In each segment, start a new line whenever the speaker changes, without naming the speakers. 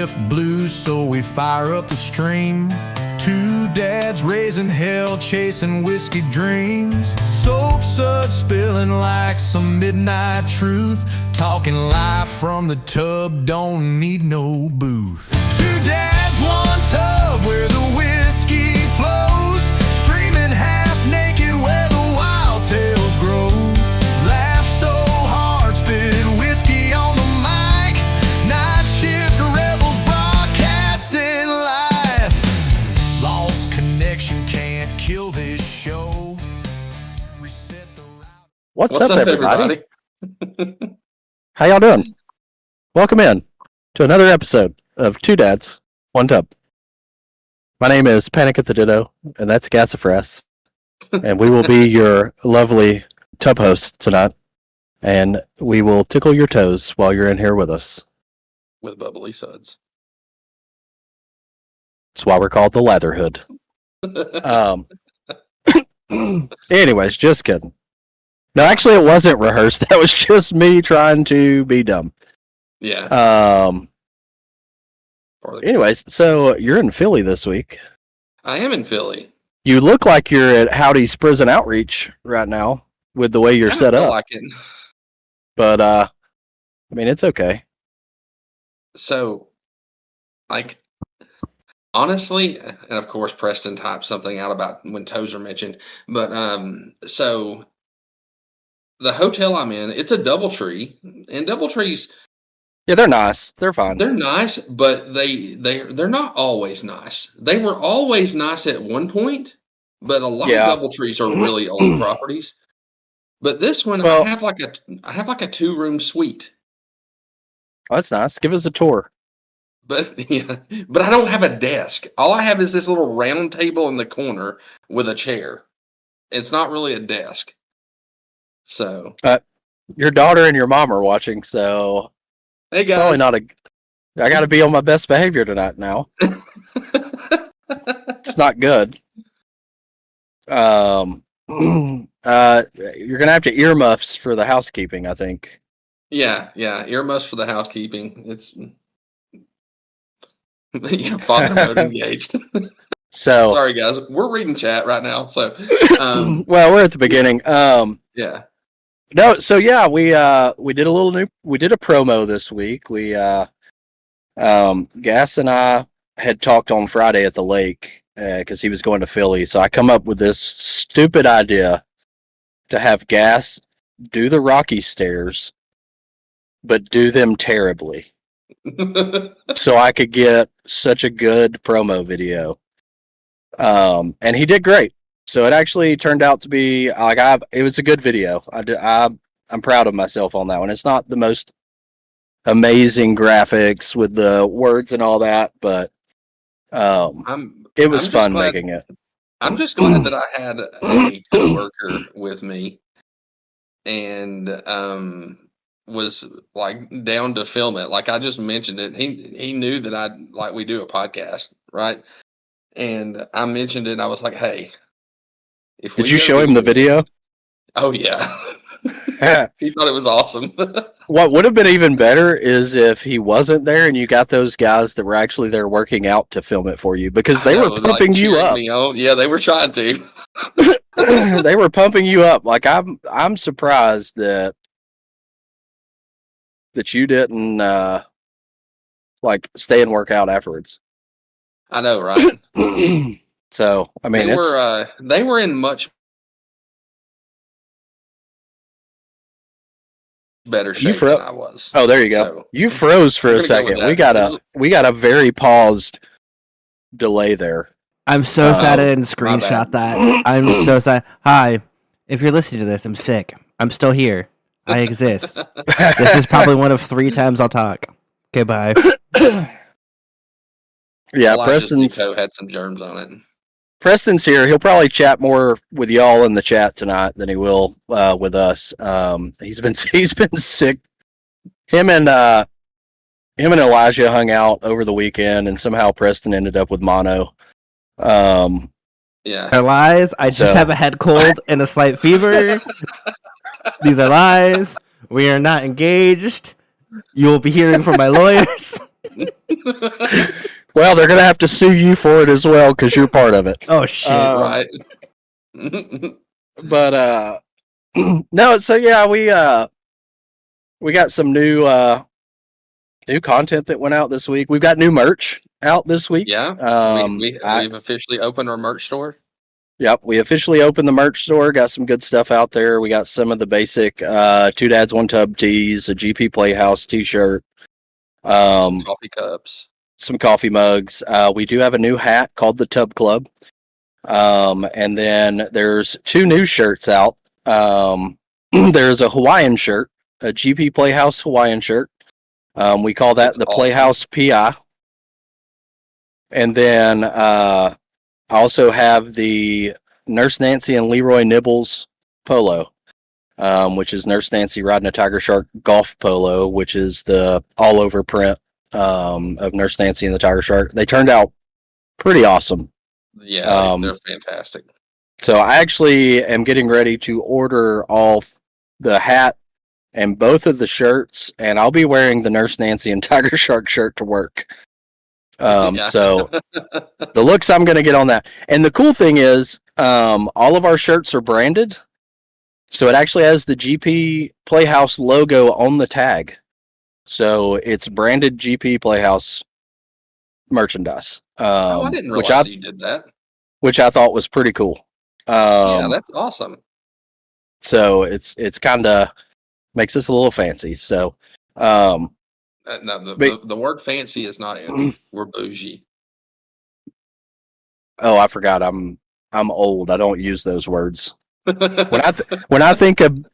lift blues, so we fire up the stream. Two dads raising hell, chasing whiskey dreams. Soap suds spilling like some midnight truth. Talking live from the tub, don't need no booth. Two dads, one tub, where the whiskey flows. Streaming half naked where the wild tales grow. Laugh so hard, spit whiskey on the mic. Night shift rebels broadcasting live. Lost connection can't kill this show. Reset the route.
What's up, everybody? How y'all doing? Welcome in to another episode of Two Dads, One Tub. My name is Panic at the Ditto, and that's Gassifras. And we will be your lovely tub hosts tonight. And we will tickle your toes while you're in here with us.
With bubbly suds.
That's why we're called the Latherhood. Anyways, just kidding. No, actually, it wasn't rehearsed. That was just me trying to be dumb.
Yeah.
Anyways, so you're in Philly this week.
I am in Philly.
You look like you're at Howdy's Prison Outreach right now with the way you're set up.
Like it.
But, I mean, it's okay.
So, like, honestly, and of course, Preston typed something out about when toes are mentioned. But, so the hotel I'm in, it's a DoubleTree, and DoubleTrees,
yeah, they're nice. They're fine.
They're nice, but they're not always nice. They were always nice at one point, but a lot of DoubleTrees are really old properties. But this one, I have like a 2-room suite.
Oh, that's nice. Give us a tour.
But I don't have a desk. All I have is this little round table in the corner with a chair. It's not really a desk. So
your daughter and your mom are watching, so
hey guys,
probably not I got to be on my best behavior tonight. Now it's not good. You're gonna have to earmuffs for the housekeeping, I think.
Yeah, earmuffs for the housekeeping. It's father mode engaged.
So
sorry guys, we're reading chat right now. So
well, we're at the beginning.
Yeah.
No, so yeah, we did a promo this week. We Gas and I had talked on Friday at the lake because he was going to Philly. So I come up with this stupid idea to have Gas do the Rocky stairs, but do them terribly. So I could get such a good promo video. And he did great. So it actually turned out to be like it was a good video. I'm proud of myself on that one. It's not the most amazing graphics with the words and all that, but it was fun making it.
I'm just glad that I had a coworker with me and was like down to film it. Like I just mentioned it. He knew that we do a podcast, right? And I mentioned it and I was like, hey.
Did you show him the video?
Oh, yeah. He thought it was awesome.
What would have been even better is if he wasn't there and you got those guys that were actually there working out to film it for you because they were pumping you up.
Yeah, they were trying to.
They were pumping you up. Like I'm surprised that you didn't stay and work out afterwards.
I know, right?
So, I mean,
they were in much better shape than I was.
Oh, there you go. So, you froze for a second. We got a very paused delay there.
I'm so sad I didn't screenshot that. I'm so sad. Hi, if you're listening to this, I'm sick. I'm still here. I exist. This is probably one of 3 times I'll talk. Okay, bye.
Yeah, Preston's
had some germs on it.
Preston's here. He'll probably chat more with y'all in the chat tonight than he will with us. He's been sick. Him and Elijah hung out over the weekend, and somehow Preston ended up with mono.
Yeah,
they're lies. I just have a head cold and a slight fever. These are lies. We are not engaged. You will be hearing from my lawyers.
Well, they're gonna have to sue you for it as well because you're part of it.
Oh shit!
Right.
But no. So yeah, we got some new content that went out this week. We've got new merch out this week.
Yeah. We've officially opened our merch store.
Yep, we officially opened the merch store. Got some good stuff out there. We got some of the basic Two Dads One Tub tees, a GP Playhouse T-shirt,
Some coffee cups,
some coffee mugs. We do have a new hat called the Tub Club, and then there's 2 new shirts out. There's a Hawaiian shirt, a GP Playhouse Hawaiian shirt. We call that the awesome. Playhouse PI. And then I also have the Nurse Nancy and Leroy Nibbles polo, which is Nurse Nancy riding a Tiger Shark golf polo, which is the all-over print of Nurse Nancy and the Tiger Shark. They turned out pretty awesome.
Yeah, they're fantastic.
So I actually am getting ready to order all the hat and both of the shirts, and I'll be wearing the Nurse Nancy and Tiger Shark shirt to work. So the looks I'm going to get on that. And the cool thing is, all of our shirts are branded. So it actually has the GP Playhouse logo on the tag. So it's branded GP Playhouse merchandise.
I didn't realize you did that.
Which I thought was pretty cool.
Yeah, that's awesome.
So it's kind of makes us a little fancy. So,
no, the word fancy is not in. We're bougie.
Oh, I forgot. I'm old. I don't use those words. When I think of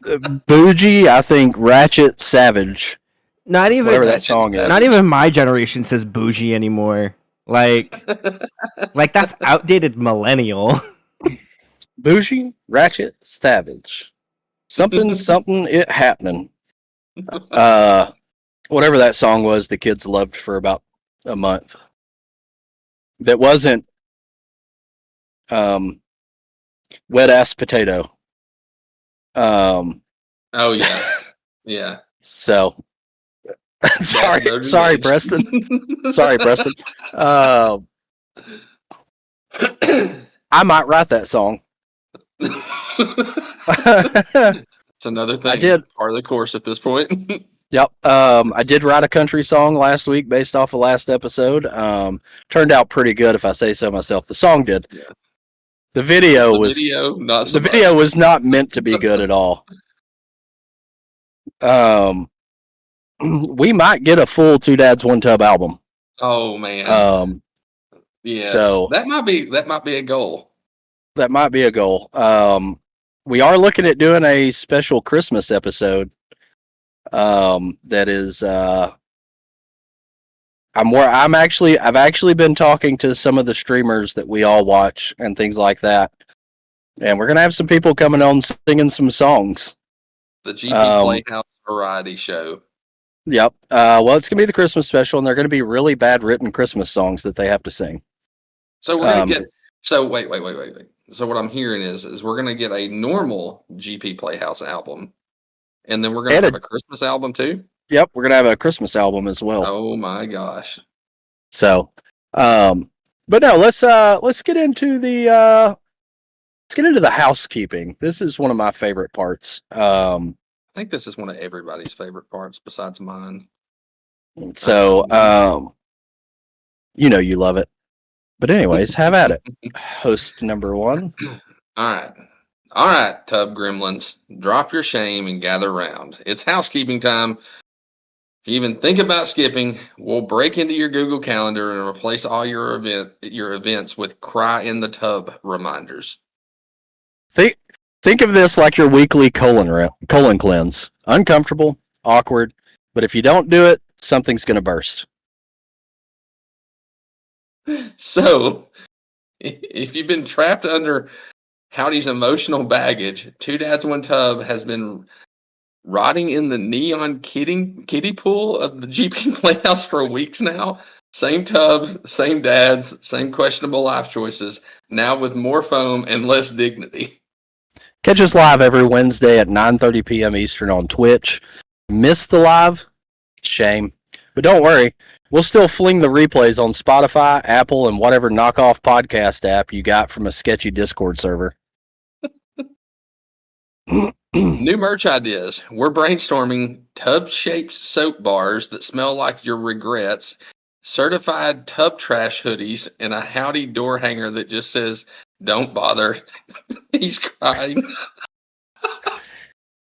bougie, I think ratchet, savage.
Not even
whatever that song is.
Not even my generation says bougie anymore. Like that's outdated millennial.
Bougie, ratchet, savage. Something, it happening. Whatever that song was, the kids loved for about a month. That wasn't wet ass potato.
Oh yeah, yeah.
So sorry, Preston. Sorry, Preston. I might write that song.
It's another thing.
I did
part of the course at this point.
Yep. I did write a country song last week based off of last episode. Turned out pretty good, if I say so myself. The song did. Yeah. The video was not meant to be good at all. We might get a full Two Dads One Tub album.
Oh man. Yeah. So that might be a goal.
That might be a goal. We are looking at doing a special Christmas episode. That is I've actually been talking to some of the streamers that we all watch and things like that. And we're gonna have some people coming on singing some songs.
The GP Playhouse variety show.
Yep. Well, it's gonna be the Christmas special, and they're gonna be really bad written Christmas songs that they have to sing.
So we're gonna get. So wait. So what I'm hearing is we're gonna get a normal GP Playhouse album, and then we're gonna have a Christmas album too.
Yep, we're gonna have a Christmas album as well.
Oh my gosh!
So, but no, let's get into the housekeeping. This is one of my favorite parts.
I think this is one of everybody's favorite parts besides mine.
So, you know you love it. But anyways, have at it. Host number 1.
All right, Tub Gremlins. Drop your shame and gather round. It's housekeeping time. If you even think about skipping, we'll break into your Google Calendar and replace all your events with Cry in the Tub reminders.
Think of this like your weekly colon cleanse. Uncomfortable, awkward, but if you don't do it, something's going to burst.
So, if you've been trapped under Howdy's emotional baggage, Two Dads One Tub has been rotting in the neon kiddie pool of the GP Playhouse for weeks now. Same tub, same dads, same questionable life choices, now with more foam and less dignity.
Catch us live every Wednesday at 9:30 p.m. Eastern on Twitch. Miss the live? Shame. But don't worry, we'll still fling the replays on Spotify, Apple, and whatever knockoff podcast app you got from a sketchy Discord server.
New merch ideas. We're brainstorming tub-shaped soap bars that smell like your regrets, certified tub trash hoodies, and a Howdy door hanger that just says, "Don't bother." He's crying.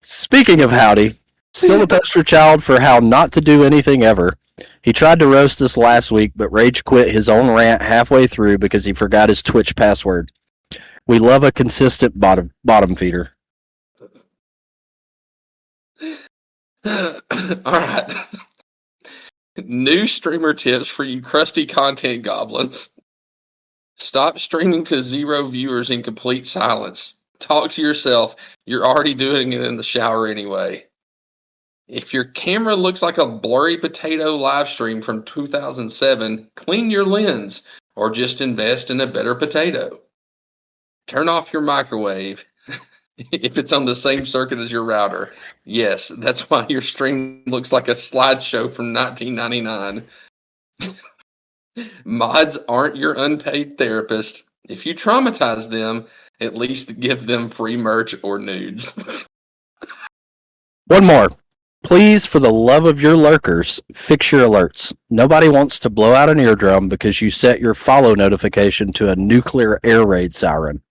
Speaking of Howdy, still the poster child for how not to do anything ever. He tried to roast us last week, but rage quit his own rant halfway through because he forgot his Twitch password. We love a consistent bottom feeder.
All right. New streamer tips for you crusty content goblins. Stop streaming to 0 viewers in complete silence. Talk to yourself. You're already doing it in the shower anyway. If your camera looks like a blurry potato live stream from 2007, clean your lens or just invest in a better potato. Turn off your microwave if it's on the same circuit as your router. Yes, that's why your stream looks like a slideshow from 1999. Mods aren't your unpaid therapist. If you traumatize them, at least give them free merch or nudes.
One more. Please, for the love of your lurkers, fix your alerts. Nobody wants to blow out an eardrum because you set your follow notification to a nuclear air raid siren.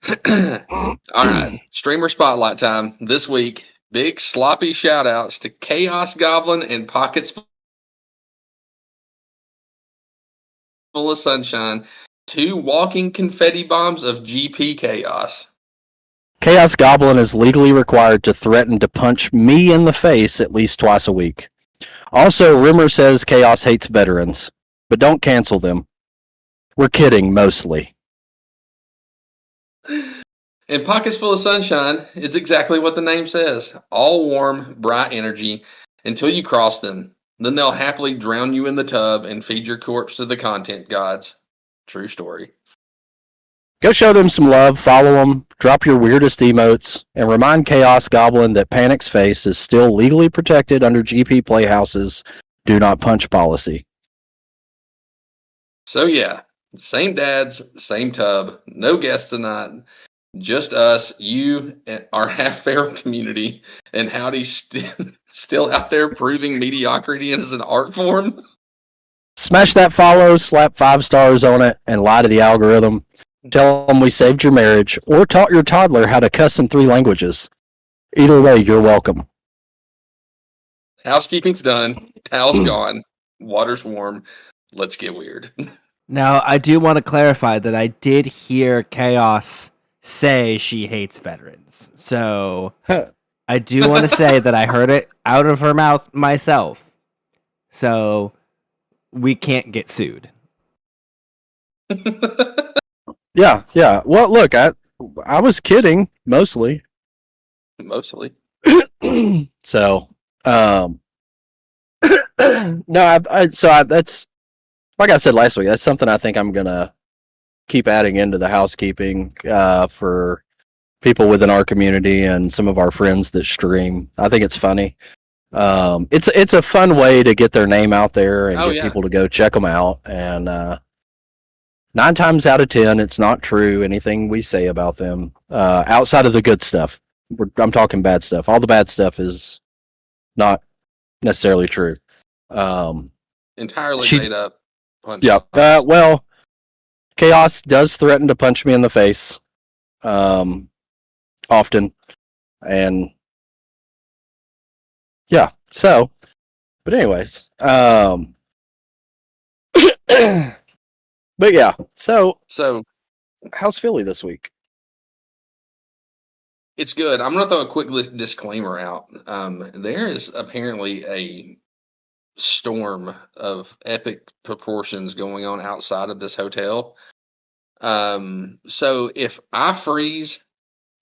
All right, streamer spotlight time this week. Big sloppy shout outs to Chaos Goblin and Pockets Full of Sunshine, 2 walking confetti bombs of GP chaos.
Chaos Goblin is legally required to threaten to punch me in the face at least twice a week. Also, rumor says Chaos hates veterans, but don't cancel them. We're kidding, mostly.
And Pockets Full of Sunshine is exactly what the name says. All warm, bright energy until you cross them. Then they'll happily drown you in the tub and feed your corpse to the content gods. True story.
Go show them some love, follow them, drop your weirdest emotes, and remind Chaos Goblin that Panic's face is still legally protected under GP Playhouse's do not punch policy.
So yeah, same dads, same tub, no guests tonight, just us, you, and our half-feral community, and Howdy's still out there proving mediocrity as an art form.
Smash that follow, slap 5 stars on it, and lie to the algorithm. Tell them we saved your marriage, or taught your toddler how to cuss in 3 languages. Either way, you're welcome.
Housekeeping's done. Towel's gone. Water's warm. Let's get weird.
Now, I do want to clarify that I did hear Chaos say she hates veterans. So, I do want to say that I heard it out of her mouth myself. So, we can't get sued.
Yeah. Well, look, I was kidding, mostly.
Mostly.
So, no, that's, like I said last week, that's something I think I'm going to keep adding into the housekeeping for people within our community and some of our friends that stream. I think it's funny. It's a fun way to get their name out there and get people to go check them out. And 9 times out of 10, it's not true, anything we say about them, outside of the good stuff. I'm talking bad stuff. All the bad stuff is not necessarily true.
Entirely made up.
Yeah. Well, Chaos does threaten to punch me in the face, often, and yeah. So, but anyways, but yeah. So how's Philly this week?
It's good. I'm going to throw a quick disclaimer out. There is apparently a storm of epic proportions going on outside of this hotel. So if I freeze,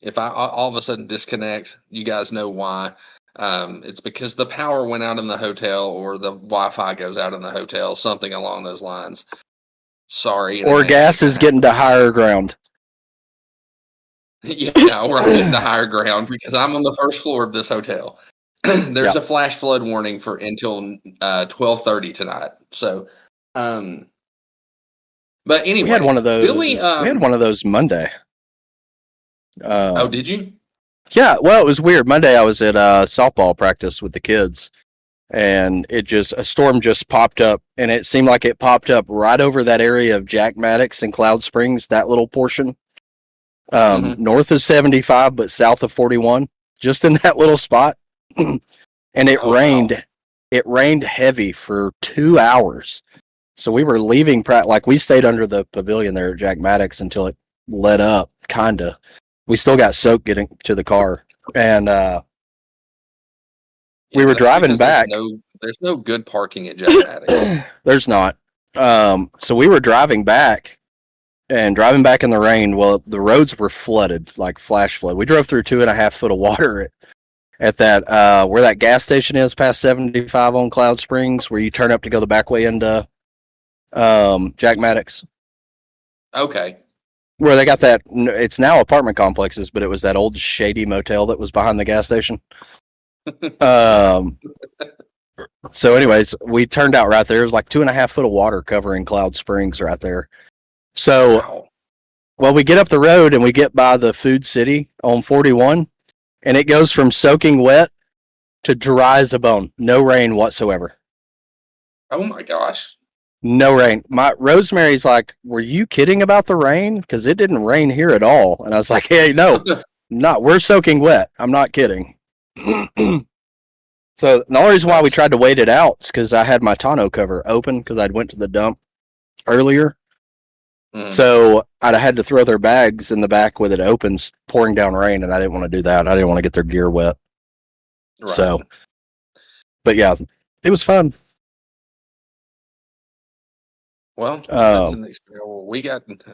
if I all of a sudden disconnect, you guys know why. It's because the power went out in the hotel or the Wi-Fi goes out in the hotel, something along those lines. Sorry.
Or gas is getting to higher ground.
Yeah, we're getting to higher ground because I'm on the first floor of this hotel. there's a flash flood warning for until 12:30 tonight. So, but anyway,
we had one of those.
Philly.
We had one of those Monday.
Oh, did you?
Yeah. Well, it was weird. Monday, I was at softball practice with the kids, and a storm just popped up, and it seemed like it popped up right over that area of Jack Maddox and Cloud Springs, that little portion, north of 75, but south of 41, just in that little spot. And it rained. Wow. It rained heavy for 2 hours. So we were leaving, like we stayed under the pavilion there at Jack Maddox until it let up, kinda. We still got soaked getting to the car, and we were driving back.
There's no good parking at Jack Maddox.
There's not. So we were driving back in the rain. Well, the roads were flooded, like flash flood. We drove through 2.5 foot of water at that where that gas station is past 75 on Cloud Springs, where you turn up to go the back way into Jack Maddox.
Okay.
Where they got that, it's now apartment complexes, but it was that old shady motel that was behind the gas station. So anyways, we turned out right there. It was like 2.5 foot of water covering Cloud Springs right there. So, wow. Well, we get up the road and we get by the Food City on 41, and it goes from soaking wet to dry as a bone. No rain whatsoever.
Oh my gosh.
No rain. My Rosemary's like, "Were you kidding about the rain? Because it didn't rain here at all." And I was like, "Hey, no, not. We're soaking wet. I'm not kidding." So the only reason why we tried to wait it out is because I had my tonneau cover open because I'd went to the dump earlier. So I had to throw their bags in the back with it open, pouring down rain, and I didn't want to do that. I didn't want to get their gear wet. Right. So, but yeah, it was fun.
Well, that's an experience.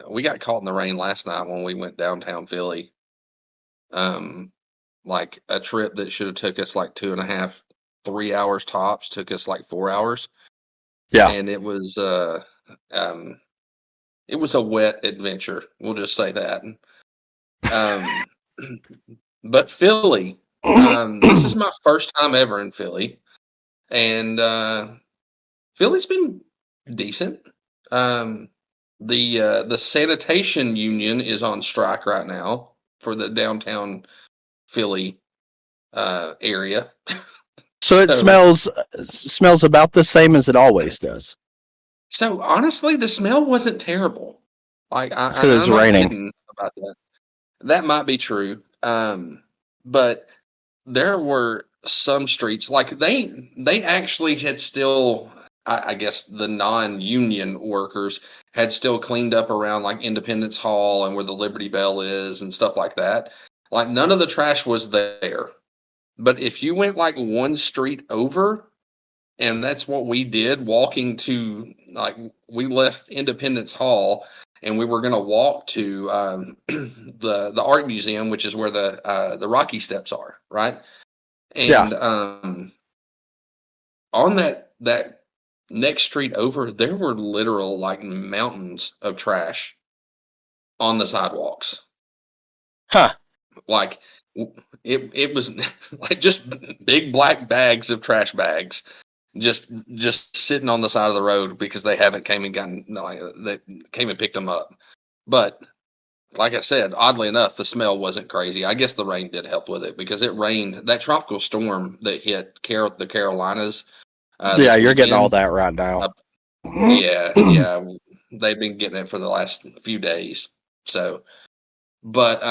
We got caught in the rain last night when we went downtown Philly. Like a trip that should have took us like 2.5, 3 hours tops took us like 4 hours.
Yeah,
and it was a wet adventure. We'll just say that. But Philly, this is my first time ever in Philly, and Philly's been decent. The sanitation union is on strike right now for the downtown Philly area.
So it smells about the same as it always does.
So honestly, the smell wasn't terrible. Like
it's because it's raining.
About that. That might be true. But there were some streets like they actually had still. I guess the non-union workers had still cleaned up around like Independence Hall and where the Liberty Bell is and stuff like that. Like none of the trash was there. But if you went like one street over, and that's what we did, walking to like we left Independence Hall and we were going to walk to the art museum, which is where the Rocky Steps are, right? And on that next street over, there were literal like mountains of trash on the sidewalks.
Huh.
Like it was like just big black bags of trash bags just sitting on the side of the road because they haven't came and picked them up. But like I said, oddly enough, the smell wasn't crazy. I guess the rain did help with it because it rained. That tropical storm that hit the Carolinas.
You're getting all that right now.
Yeah. They've been getting it for the last few days. So, but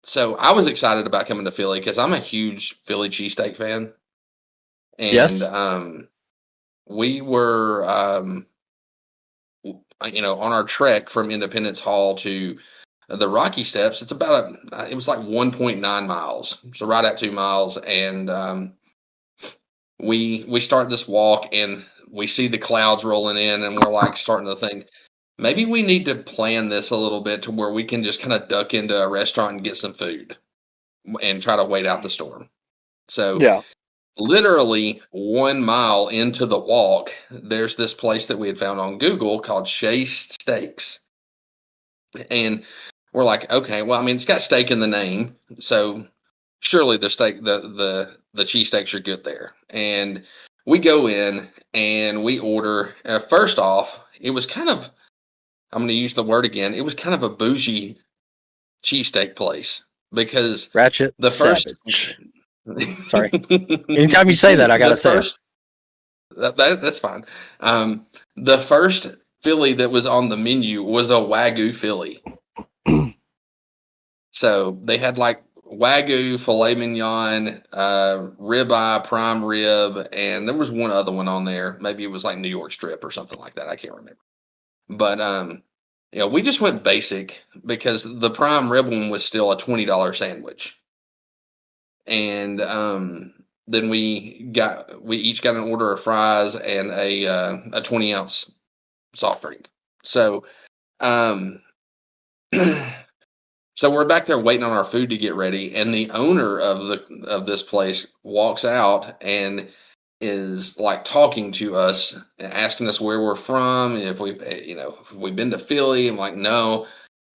so I was excited about coming to Philly because I'm a huge Philly cheesesteak fan. And
yes.
We were on our trek from Independence Hall to the Rocky Steps. It's about it was like 1.9 miles, so right at 2 miles, and we start this walk and we see the clouds rolling in, and we're like starting to think maybe we need to plan this a little bit to where we can just kind of duck into a restaurant and get some food and try to wait out the storm. So literally 1 mile into the walk, there's this place that we had found on Google called Shay's Steaks. And we're like, okay, well, I mean, it's got steak in the name. So surely the steak, the cheesesteaks are good there. And we go in and we order. First off, it was kind of, I'm going to use the word again. It was kind of a bougie cheesesteak place because
Ratchet
the first.
Savage. Sorry. Anytime you say that, I gotta say it.
That's fine. The first Philly that was on the menu was a Wagyu Philly. So they had like Wagyu, filet mignon, ribeye, prime rib, and there was one other one on there. Maybe it was like New York strip or something like that. I can't remember. But we just went basic because the prime rib one was still a $20 sandwich. And then we each got an order of fries and a 20-ounce soft drink. So so we're back there waiting on our food to get ready, and the owner of this place walks out and is like talking to us, asking us where we're from, and if we've been to Philly. I'm like, no,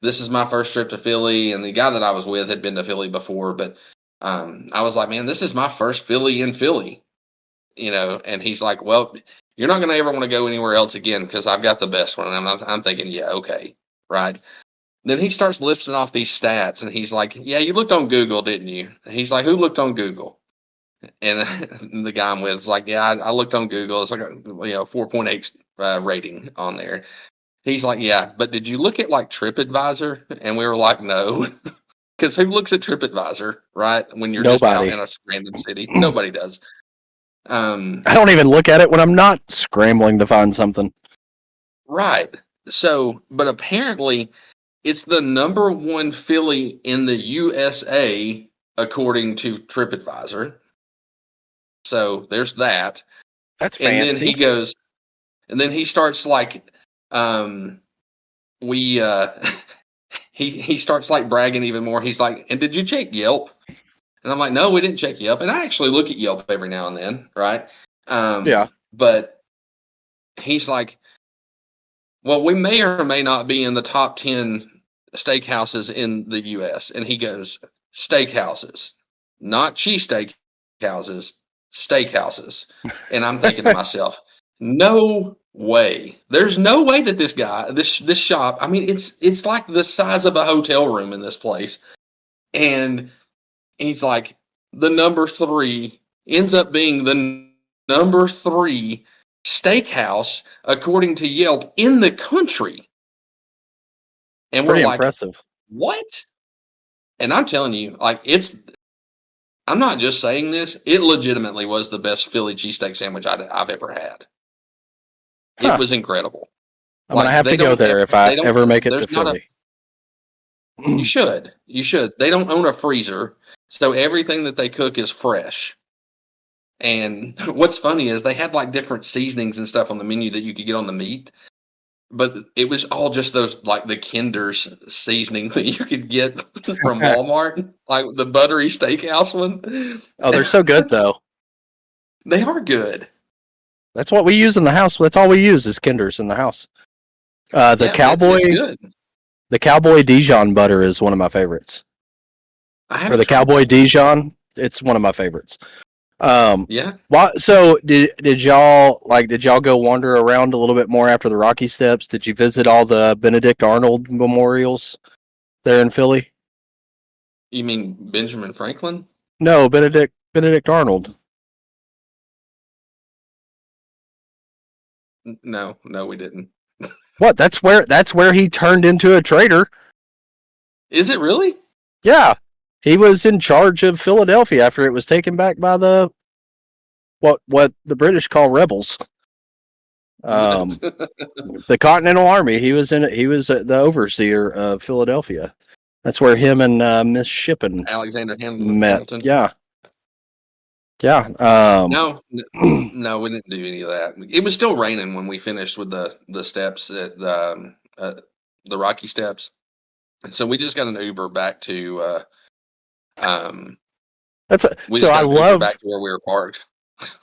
this is my first trip to Philly, and the guy that I was with had been to Philly before, but I was like, man, this is my first Philly in Philly, and he's like, well, you're not going to ever want to go anywhere else again because I've got the best one. And I'm thinking, yeah, okay, right. Then he starts listing off these stats, and he's like, yeah, you looked on Google, didn't you? He's like, who looked on Google? And the guy I'm with is like, yeah, I looked on Google. It's like a 4.8 rating on there. He's like, yeah, but did you look at like TripAdvisor? And we were like, no. Because who looks at TripAdvisor, right? When you're just out in a random city, nobody does.
I don't even look at it when I'm not scrambling to find something.
Right. So, but apparently, it's the number one Philly in the USA according to TripAdvisor. So there's that.
That's fancy.
And then he goes, and then he starts like, he starts like bragging even more. He's like, and did you check Yelp? And I'm like, no, we didn't check Yelp. And I actually look at Yelp every now and then, right?
Yeah.
But he's like, well, we may or may not be in the top 10 steakhouses in the U.S. And he goes, steakhouses, not cheesesteak houses, steakhouses. And I'm thinking to myself, no way. There's no way that this shop, I mean, it's like the size of a hotel room in this place. And he's like, the number 3 ends up being the number 3 steakhouse according to Yelp in the country. And
pretty
we're like,
impressive.
What? And I'm telling you, like, I'm not just saying this, it legitimately was the best Philly cheesesteak sandwich I've ever had. It was incredible.
I'm going to have to go there if I ever make it to Philly.
You should. They don't own a freezer, so everything that they cook is fresh. And what's funny is they had like different seasonings and stuff on the menu that you could get on the meat, but it was all just those like the Kinder's seasoning that you could get from Walmart, like the buttery steakhouse one.
Oh, they're so good though.
They are good.
That's what we use in the house. That's all we use is Kinder's in the house. The Cowboy Dijon butter is one of my favorites. Or the Cowboy Dijon, it's one of my favorites.
Yeah.
So did y'all go wander around a little bit more after the Rocky Steps? Did you visit all the Benedict Arnold memorials there in Philly?
You mean Benjamin Franklin?
No, Benedict Arnold.
No, we didn't.
What? That's where he turned into a traitor.
Is it really?
Yeah. He was in charge of Philadelphia after it was taken back by the what the British call rebels. The Continental Army. He was the overseer of Philadelphia. That's where him and Miss Shippen
Alexander Hamilton
met. Yeah.
No, we didn't do any of that. It was still raining when we finished with the steps at the Rocky Steps, and so we just got an Uber back to. I love
back
to where we were parked.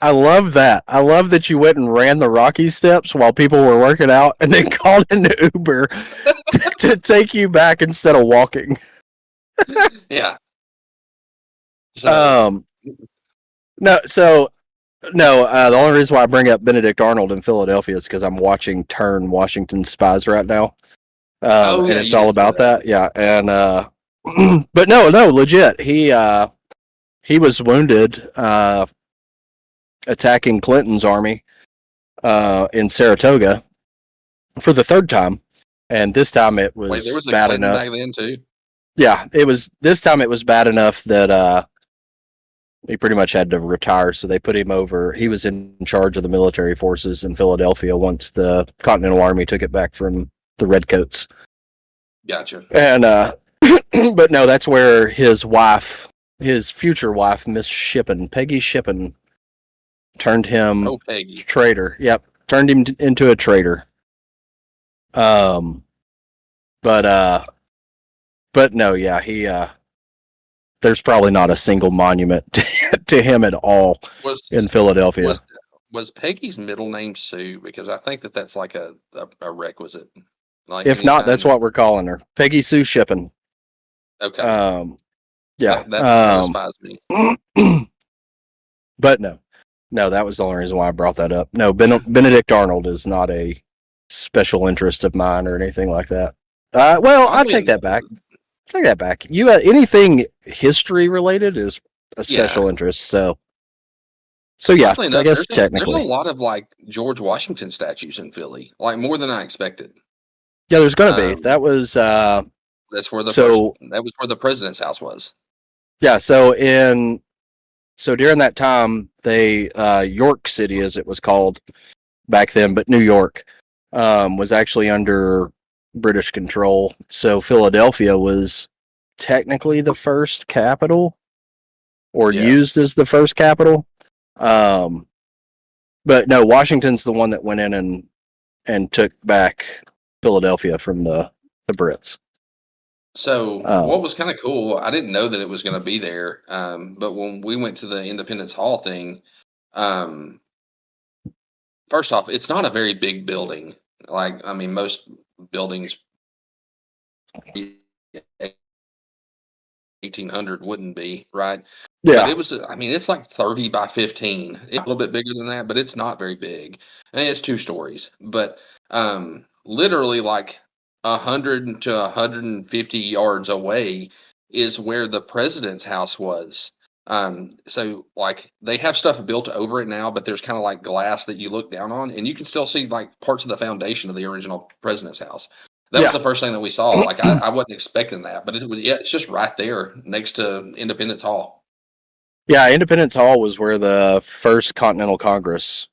I love that. I love that you went and ran the Rocky Steps while people were working out, and then called an Uber to take you back instead of walking.
Yeah. So,
No, the only reason why I bring up Benedict Arnold in Philadelphia is because I'm watching Turn Washington Spies right now. And
yeah,
it's
you
all
did say
about
that.
that. Yeah. And, but no, legit. He was wounded, attacking Clinton's army, in Saratoga for the third time. And this time it
Wait, there
was
was a
bad
Clinton
enough.
back then too.
Yeah, this time it was bad enough that, he pretty much had to retire, so they put him over. He was in charge of the military forces in Philadelphia once the Continental Army took it back from the Redcoats.
Gotcha.
And but no, that's where his future wife, Miss Shippen, Peggy Shippen, turned him
Oh, Peggy.
traitor. Yep, turned him into a traitor. Um, but no, yeah, he there's probably not a single monument to him at all in Philadelphia.
Was Peggy's middle name Sue? Because I think that's like a requisite. Like
If not, that's what we're calling her, Peggy Sue Shippen.
Okay.
Yeah.
That satisfies me.
But no, that was the only reason why I brought that up. No, Benedict Arnold is not a special interest of mine or anything like that. Well, I take that back. You anything history related is a special interest. So yeah, I guess technically
there's a lot of like George Washington statues in Philly, like more than I expected.
Yeah, there's going to be. That was
that's where that was where the president's house was.
Yeah, so during that time, they York City, as it was called back then, but New York was actually under British control. So Philadelphia was technically the first capital, or used as the first capital. But no, Washington's the one that went in and took back Philadelphia from the Brits.
So what was kind of cool, I didn't know that it was going to be there. But when we went to the Independence Hall thing, first off, it's not a very big building. Like, I mean, most buildings 1800 wouldn't be, right?
Yeah.
But it was, I mean, it's like 30 by 15. It's a little bit bigger than that, but it's not very big. And it's 2 stories. But literally like 100 to 150 yards away is where the president's house was. So like they have stuff built over it now, but there's kind of like glass that you look down on, and you can still see like parts of the foundation of the original president's house. That was the first thing that we saw. Like I wasn't expecting that, but it's just right there next to Independence Hall.
Yeah, Independence Hall was where the first Continental Congress.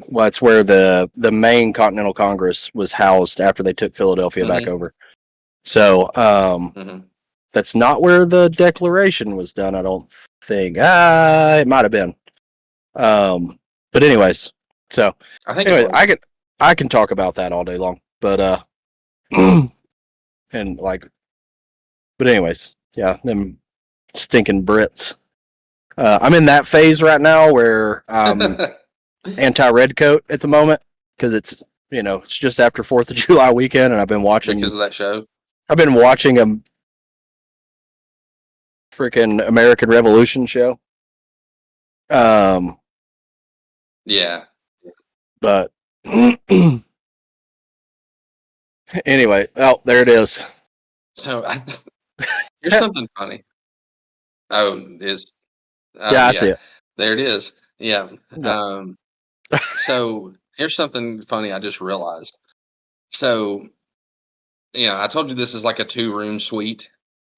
Well, it's where the main Continental Congress was housed after they took Philadelphia back over. So that's not where the Declaration was done, I don't think. It might have been. But anyways, so I can talk about that all day long. But and like, but anyways, yeah, them stinking Brits. I'm in that phase right now where anti-redcoat at the moment because it's it's just after 4th of July weekend, and I've been watching
because of that show.
I've been watching a freaking American Revolution show.
Yeah,
but anyway, oh, there it is.
So here's something funny.
I see it.
There it is. Yeah. So here's something funny I just realized. So, I told you this is like a 2-room suite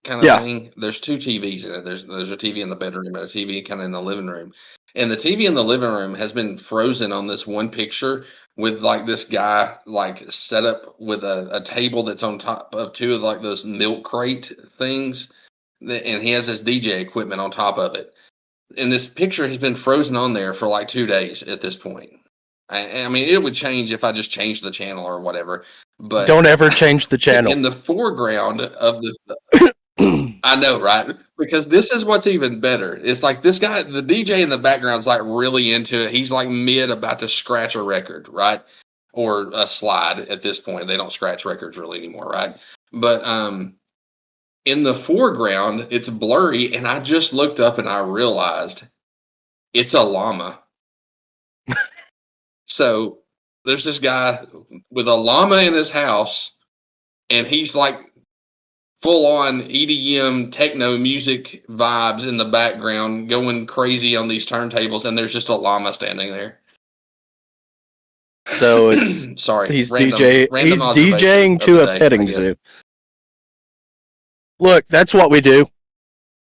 kind of thing. There's 2 TVs in it. There's a TV in the bedroom and a TV kind of in the living room. And the TV in the living room has been frozen on this one picture with like this guy like set up with a table that's on top of 2 of like those milk crate things. And he has this DJ equipment on top of it. And this picture has been frozen on there for like 2 days at this point. I mean, it would change if I just changed the channel or whatever. But
don't ever change the channel.
In the foreground of the, I know, right? Because this is what's even better. It's like this guy, the DJ in the background's like really into it. He's like about to scratch a record, right? Or a slide at this point. They don't scratch records really anymore, right? But In the foreground, it's blurry, and I just looked up and I realized it's a llama. So there's this guy with a llama in his house, and he's like full on EDM techno music vibes in the background, going crazy on these turntables, and there's just a llama standing there.
So it's
sorry.
he's
random
DJing
of
to
the
a
day, I
petting
guess.
zoo. Look, that's what we do.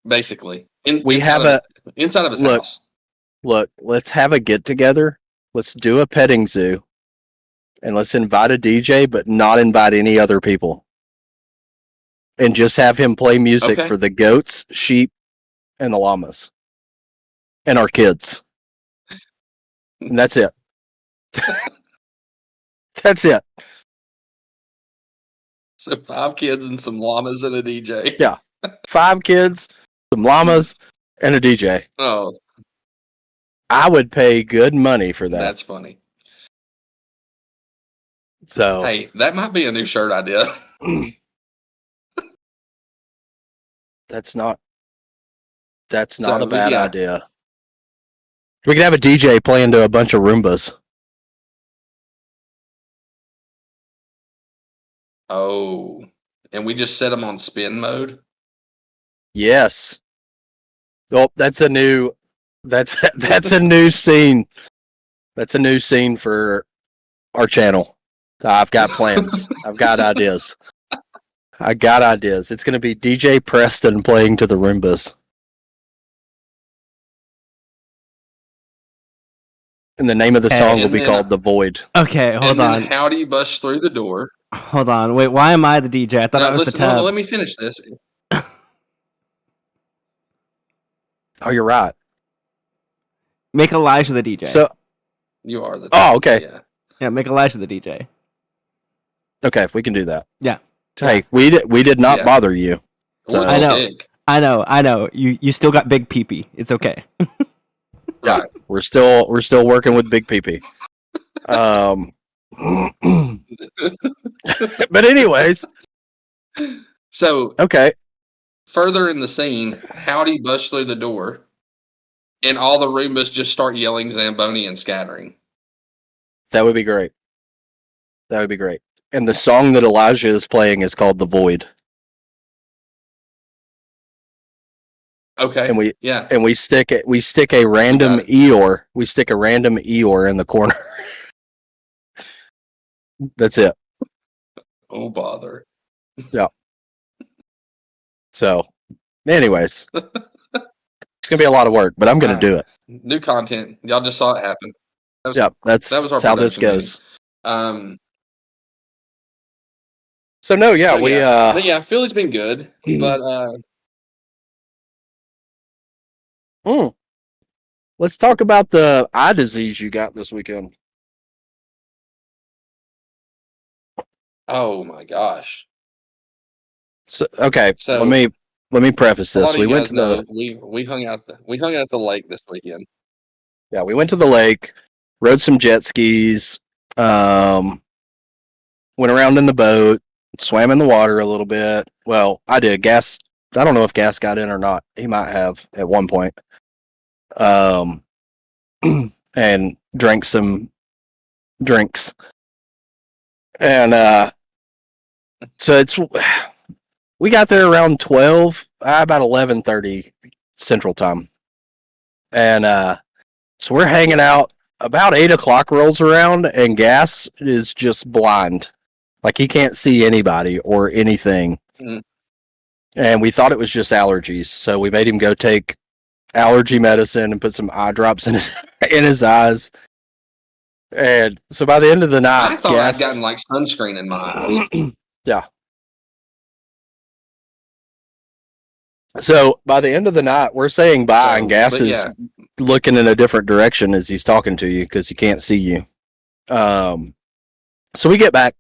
Basically,
inside
of his
look,
house.
Look, let's have a get together. Let's do a petting zoo, and let's invite a DJ, but not invite any other people, and just have him play music
Okay.
for the goats, sheep, and the llamas, and our kids. And that's it. That's it.
So 5 kids and some llamas and a DJ.
Yeah. 5 kids, some llamas, and a DJ.
Oh,
I would pay good money for that.
that's funny.
So
Hey, that might be a new shirt idea.
that's not a
So,
bad
yeah.
idea. We could have a DJ playing to a bunch of Roombas.
Oh, and we just set them on spin mode.
Yes. Oh, that's a new scene. That's a new scene for our channel. I've got plans. I've got ideas. It's going to be DJ Preston playing to the Roombas. And the name of the song will be called The Void.
Okay, hold on.
How do you bust through the door?
Hold on. Wait, why am I the DJ? I thought I was the tub.
Let me finish this.
Oh, you're right.
Make Elijah the DJ.
So
You are the.
Oh, okay.
Yeah, make Elijah the DJ.
Okay, we can do that.
Yeah.
Hey, we did not bother you. So.
I know. You still got big peepee. It's okay.
Right.
We're still working with Big PP. But anyways.
So
okay.
Further in the scene, Howdy busts through the door, and all the Roombas just start yelling Zamboni and scattering.
That would be great. And the song that Elijah is playing is called The Void.
Okay.
And we stick a random Eeyore. We stick a random Eeyore in the corner. That's it.
Oh bother.
Yeah. So, anyways, it's gonna be a lot of work, but I'm gonna do it.
New content. Y'all just saw it happen.
That's how this goes.
Meeting.
So no, yeah,
Philly's been good, but
let's talk about the eye disease you got this weekend.
Oh my gosh.
So okay, let me preface this. We went to
we hung out at the lake this weekend.
Yeah, we went to the lake, rode some jet skis, went around in the boat, swam in the water a little bit. Well, I did. Gas, I don't know if Gas got in or not. He might have at one point. And drank some drinks. And so we got there around 12, about 11:30 Central Time. And so we're hanging out. About 8 o'clock rolls around, and Gas is just blind. Like, he can't see anybody or anything.
Mm.
And we thought it was just allergies. So we made him go take allergy medicine and put some eye drops in his eyes. And so by the end of the night,
I thought I'd gotten like sunscreen in my eyes.
Yeah. So by the end of the night, we're saying bye, and Gas is looking in a different direction as he's talking to you because he can't see you. So we get back.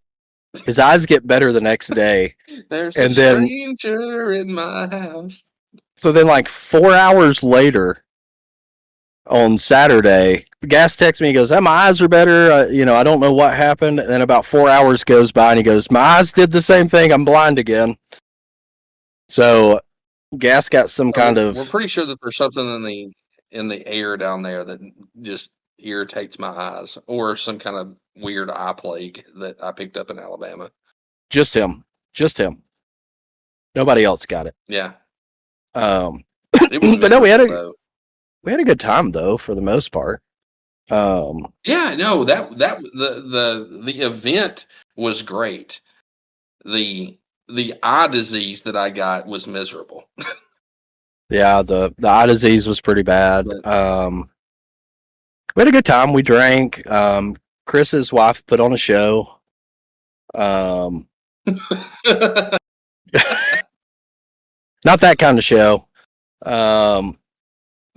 His eyes get better the next day.
There's a stranger in my house.
So then, like 4 hours later, on Saturday, Gas texts me. He goes, "My eyes are better. I don't know what happened." And then about 4 hours goes by, and he goes, "My eyes did the same thing. I'm blind again." So gas got some kind
We're
of
pretty sure that there's something in the air down there that just irritates my eyes, or some kind of weird eye plague that I picked up in Alabama.
just him. Nobody else got it.
Yeah,
Um,
it was.
but no, we had
miserable,
a good time though for the most part.
Yeah, no, that the event was great. The eye disease that I got was miserable.
Yeah, the eye disease was pretty bad.
But-
We had a good time. We drank. Chris's wife put on a show. Not that kind of show.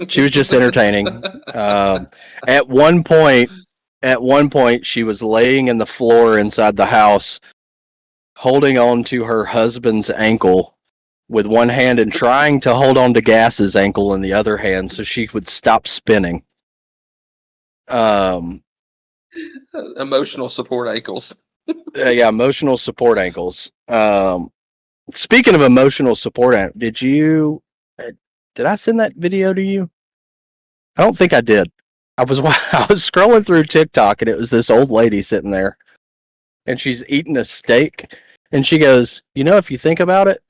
She was just entertaining. At one point, she was laying in the floor inside the house, holding on to her husband's ankle with one hand and trying to hold on to Gas's ankle in the other hand so she would stop spinning.
Emotional support ankles.
Yeah, emotional support ankles. Speaking of emotional support, did I send that video to you? I don't think I did. I was scrolling through TikTok and it was this old lady sitting there and she's eating a steak and she goes, if you think about it,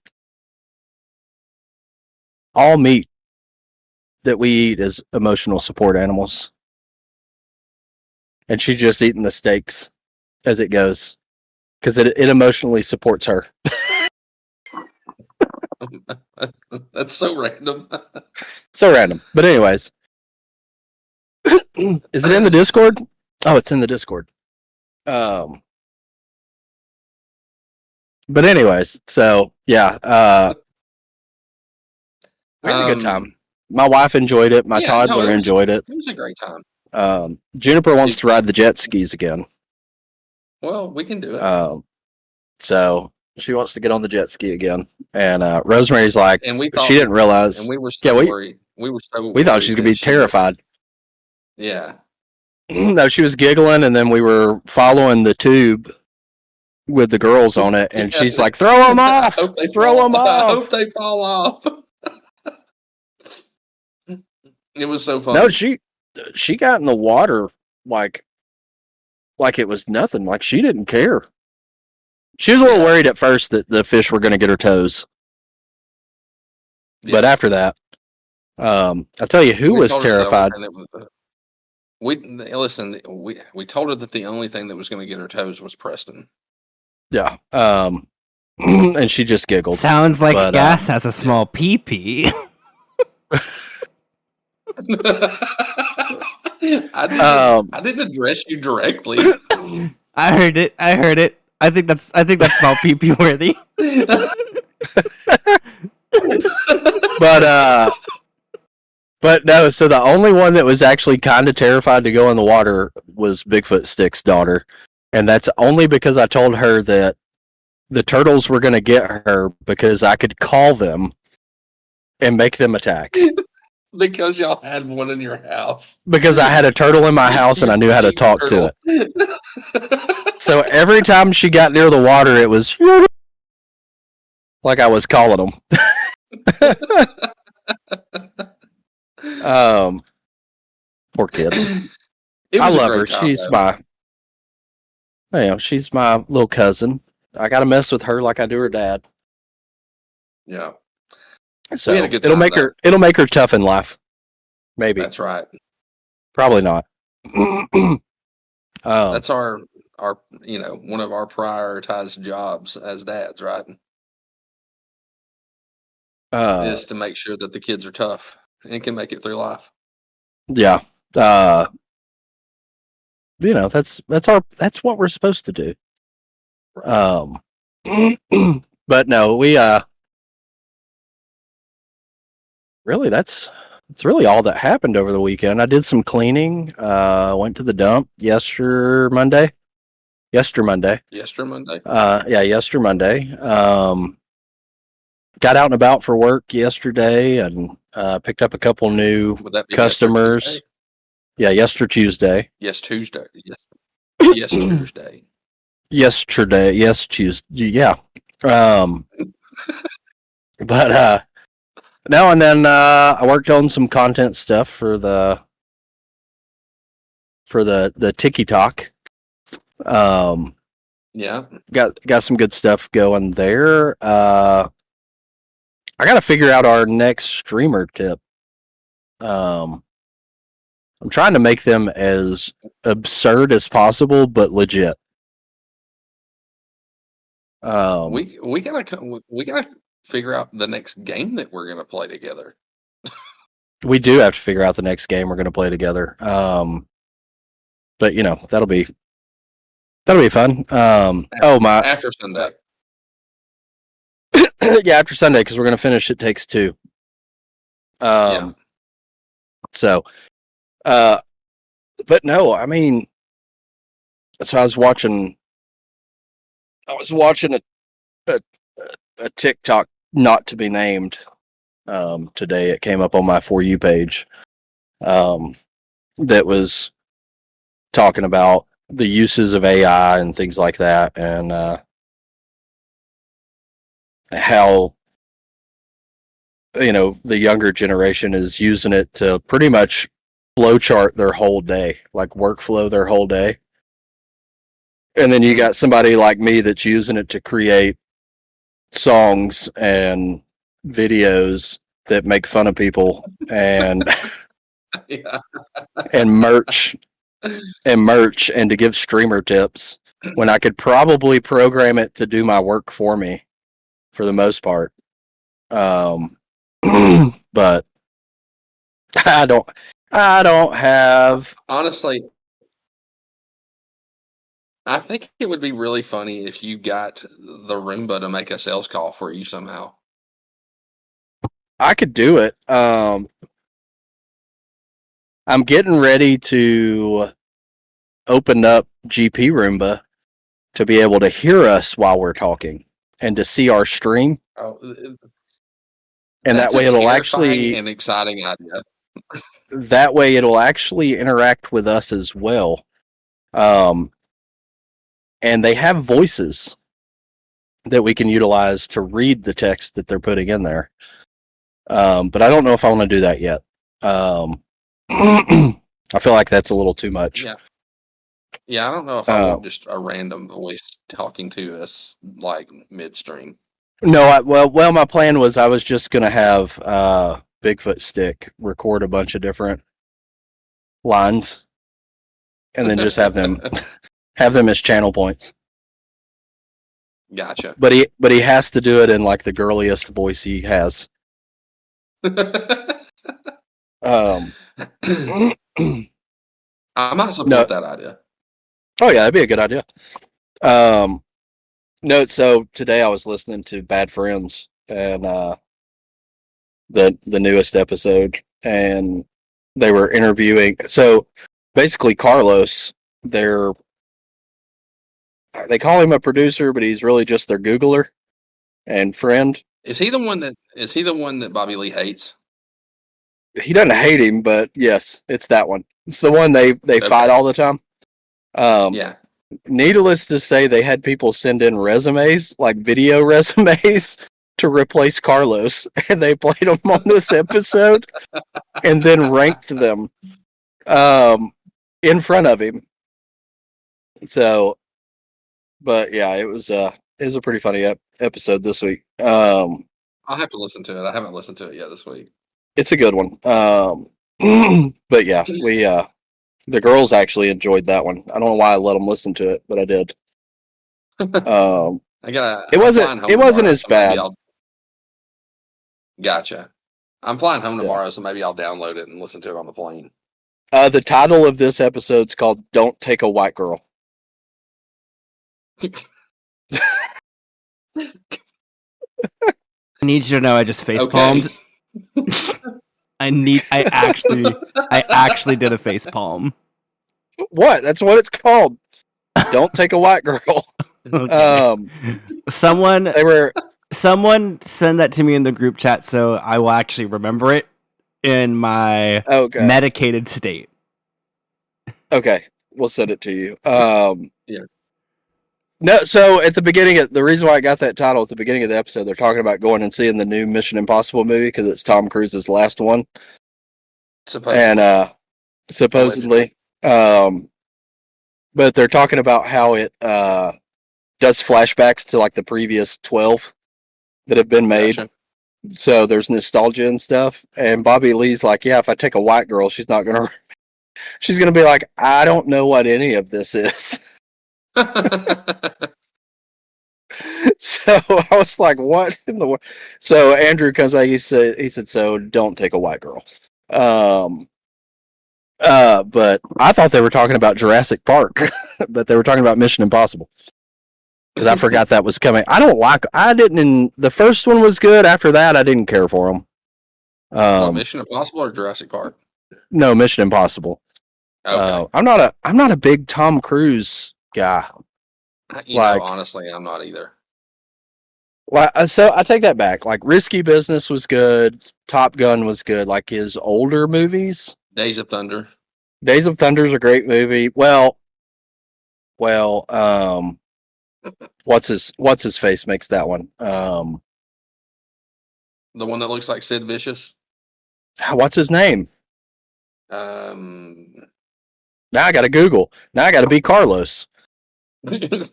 all meat that we eat is emotional support animals. And she's just eating the steaks as it goes because it emotionally supports her.
That's so random.
So random. But anyways, is it in the Discord? Oh, it's in the Discord. But anyways, so yeah, we had a good time. My wife enjoyed it. My toddler enjoyed it.
It was a great time.
Juniper wants to ride the jet skis again.
Well, we can do it.
So she wants to get on the jet ski again. And Rosemary's like,
and we thought
she didn't realize.
And we were so worried. We were so
we thought she was going to be terrified.
Yeah.
No, she was giggling, and then we were following the tube with the girls on it, and she's like, "Throw them off! Throw them off!
I hope they fall off." It was so fun.
No, she got in the water like it was nothing. Like she didn't care. She was a little worried at first that the fish were going to get her toes, but after that, I'll tell you who was terrified.
We told her that the only thing that was going to get her toes was Preston.
Yeah. And she just giggled.
Sounds like Gas has a small pee-pee.
I didn't address you directly.
I heard it. I think that's small pee-pee worthy.
But no, so the only one that was actually kind of terrified to go in the water was Bigfoot Stick's daughter. And that's only because I told her that the turtles were going to get her because I could call them and make them attack.
Because y'all had one in your house.
Because I had a turtle in my house and I knew how to talk to it. So every time she got near the water, it was like I was calling them. Poor kid. I love her. She's she's my little cousin. I gotta mess with her like I do her dad.
Yeah.
So we had a good time, it'll make her tough in life. Maybe.
That's right.
Probably not.
That's our one of our prioritized jobs as dads, right? Is to make sure that the kids are tough and can make it through life.
Yeah. That's what we're supposed to do. Right. But no, we really that's really all that happened over the weekend. I did some cleaning, went to the dump yesterday Monday.
Yesterday.
Got out and about for work yesterday and picked up a couple new customers. Tuesday.
Yes, Tuesday. Yes, Tuesday.
Yesterday. Yes, Tuesday. Yeah. But now and then I worked on some content stuff for the TikTok.
Yeah.
Got some good stuff going there. I got to figure out our next streamer tip. I'm trying to make them as absurd as possible, but legit.
We gotta figure out the next game that we're gonna play together.
We do have to figure out the next game we're going to play together. But you know that'll be fun.
After Sunday.
Yeah, after Sunday because we're going to finish It Takes Two.
Yeah.
So, but no, I mean, so I was watching a TikTok not to be named today. It came up on my For You page that was talking about the uses of AI and things like that, and how the younger generation is using it to pretty much flowchart their whole day, like workflow their whole day. And then you got somebody like me that's using it to create songs and videos that make fun of people and
Yeah.
and merch and to give streamer tips when I could probably program it to do my work for me for the most part. But I don't have.
Honestly, I think it would be really funny if you got the Roomba to make a sales call for you somehow.
I could do it. I'm getting ready to open up GP Roomba to be able to hear us while we're talking and to see our stream.
Oh,
And that way it'll actually
an exciting idea.
That way it'll actually interact with us as well. And they have voices that we can utilize to read the text that they're putting in there. But I don't know if I want to do that yet. I feel like that's a little too much.
Yeah, I don't know if I want just a random voice talking to us like midstream.
No, well, my plan was I was just gonna have Bigfoot Stick record a bunch of different lines, and then just have them as channel points.
Gotcha.
But he has to do it in like the girliest voice he has. I
might support that idea.
Oh yeah, that'd be a good idea. No, so today I was listening to Bad Friends and the newest episode, and they were interviewing. So basically, Carlos, they call him a producer, but he's really just their Googler and friend.
Is he the one that Bobby Lee hates?
He doesn't hate him, but yes, it's that one. It's the one they fight all the time.
Yeah.
Needless to say, they had people send in resumes, like video resumes, to replace Carlos, and they played them on this episode, and then ranked them in front of him. So, but yeah, it was a pretty funny episode this week.
I'll have to listen to it. I haven't listened to it yet this week.
It's a good one. But yeah, we the girls actually enjoyed that one. I don't know why I let them listen to it, but I did. It wasn't as bad.
Gotcha. I'm flying home tomorrow, so maybe I'll download it and listen to it on the plane.
The title of this episode's called "Don't Take a White Girl."
I need you to know I just face palmed. I actually did a face palm.
What? That's what it's called. Don't take a white girl.
Okay. Someone send that to me in the group chat so I will actually remember it in my medicated state.
Okay, we'll send it to you.
Yeah.
No, so at the beginning of the reason why I got that title at the beginning of the episode, they're talking about going and seeing the new Mission Impossible movie because it's Tom Cruise's last one,
Supposedly.
and supposedly, but they're talking about how it does flashbacks to like the previous 12 that have been made.
Gotcha.
So there's nostalgia and stuff. And Bobby Lee's like, yeah, if I take a white girl, she's gonna be like, I don't know what any of this is. So I was like, what in the world? So Andrew comes back. He said, so don't take a white girl. But I thought they were talking about Jurassic Park, but they were talking about Mission Impossible because I forgot that was coming. I didn't. The first one was good. After that, I didn't care for them.
Mission Impossible or Jurassic Park?
No, Mission Impossible.
Okay.
I'm not a big Tom Cruise guy.
Honestly, I'm not either.
So I take that back. Like Risky Business was good. Top Gun was good. Like his older movies.
Days of Thunder.
Days of Thunder is a great movie. Well, what's his face makes that one?
The one that looks like Sid Vicious.
What's his name?
Now
Now I got to Google. Now I got to be Carlos. Days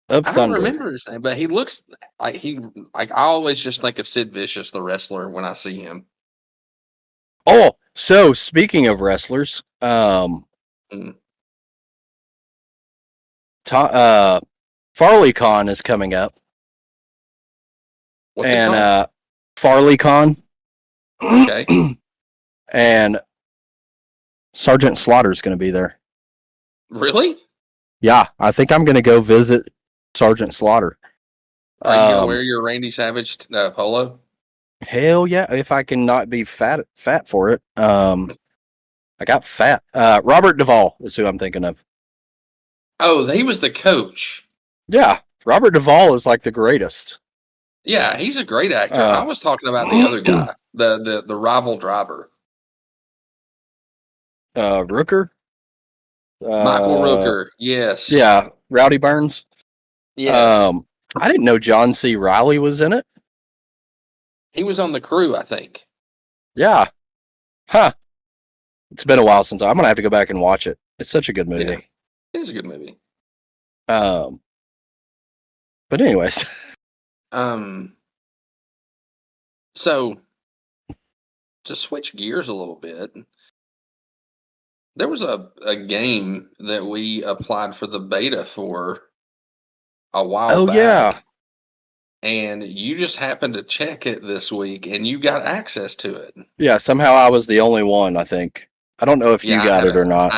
of
I
Thunder.
don't remember his name, but he looks like I always just think of Sid Vicious, the wrestler, when I see him.
Oh, so speaking of wrestlers, FarleyCon is coming up.
What's it called?
FarleyCon.
Okay.
And Sergeant Slaughter's going to be there.
Really?
Yeah, I think I'm going to go visit Sergeant Slaughter.
Are you going to wear your Randy Savage polo?
Hell yeah, if I can not be fat for it. I got fat. Robert Duvall is who I'm thinking of.
Oh, he was the coach.
Yeah, Robert Duvall is like the greatest.
Yeah, he's a great actor. I was talking about the other guy, the rival driver.
Rooker?
Michael Rooker, yes.
Yeah, Rowdy Burns.
Yes.
I didn't know John C. Reilly was in it.
He was on the crew, I think.
Yeah. Huh. It's been a while since I'm going to have to go back and watch it. It's such a good movie.
Yeah, it is a good movie.
But anyways.
So to switch gears a little bit, there was a game that we applied for the beta for a while back.
Yeah.
And you just happened to check it this week and you got access to it.
Yeah, somehow I was the only one, I think. I don't know if you got it or not.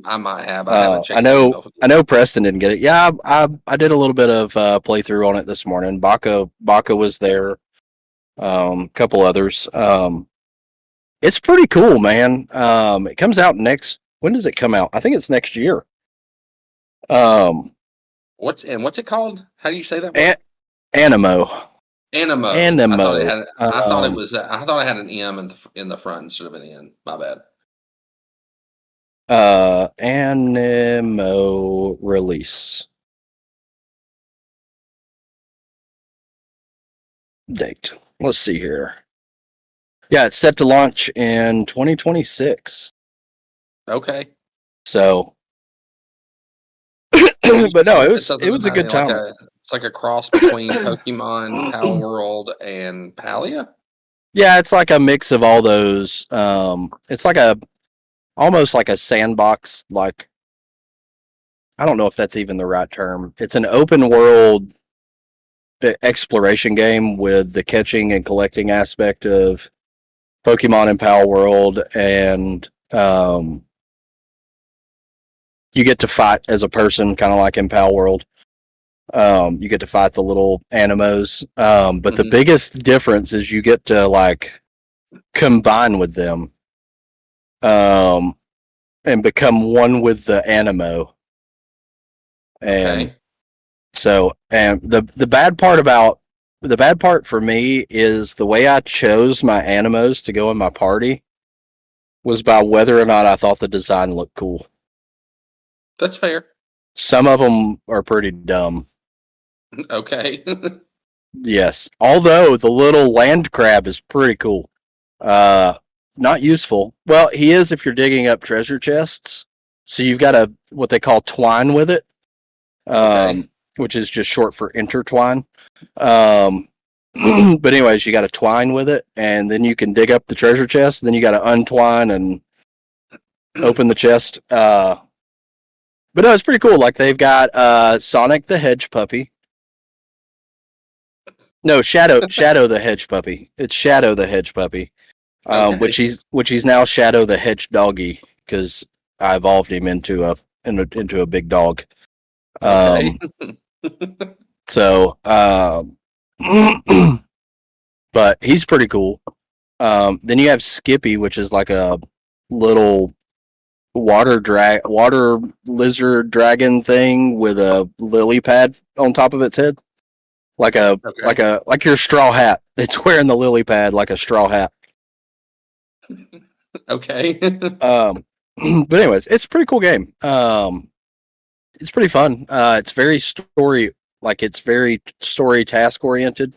I might have. I haven't checked
I know Preston didn't get it. Yeah, I did a little bit of playthrough on it this morning. Baca was there. Couple others. It's pretty cool, man. It comes out when does it come out? I think it's next year.
What's it called? How do you say that word?
Animo.
Animo.
Animo.
I thought it had an M in the front instead of an N. My bad.
Animo release date. Let's see here. Yeah, it's set to launch in 2026.
Okay.
So, but no, it was a good time.
It's like a cross between Pokemon, Power World, and Palia.
Yeah, it's like a mix of all those. It's like almost like a sandbox. Like, I don't know if that's even the right term. It's an open world exploration game with the catching and collecting aspect of Pokemon and Power World, and you get to fight as a person, kind of like in Power World. You get to fight the little Animos, but the biggest difference is you get to like combine with them, and become one with the Animo. And so, and the bad part for me is the way I chose my Animos to go in my party was by whether or not I thought the design looked cool.
That's fair.
Some of them are pretty dumb.
Okay.
Yes. Although the little land crab is pretty cool. Not useful. Well, he is if you're digging up treasure chests. So you've got to what they call twine with it,
Okay.
which is just short for intertwine. But anyways, you got to twine with it, and then you can dig up the treasure chest. And then you got to untwine and open the chest. But no, it's pretty cool. Like they've got Sonic the Hedge puppy. No, Shadow the Hedge puppy. It's Shadow the Hedge puppy.
Okay.
Which he's now Shadow the Hedge doggy because I evolved him into a big dog.
Okay.
So, but he's pretty cool. Then you have Skippy, which is like a little water lizard dragon thing with a lily pad on top of its head, like your straw hat. It's wearing the lily pad like a straw hat.
Okay.
But anyways, it's a pretty cool game. It's pretty fun. It's very story task oriented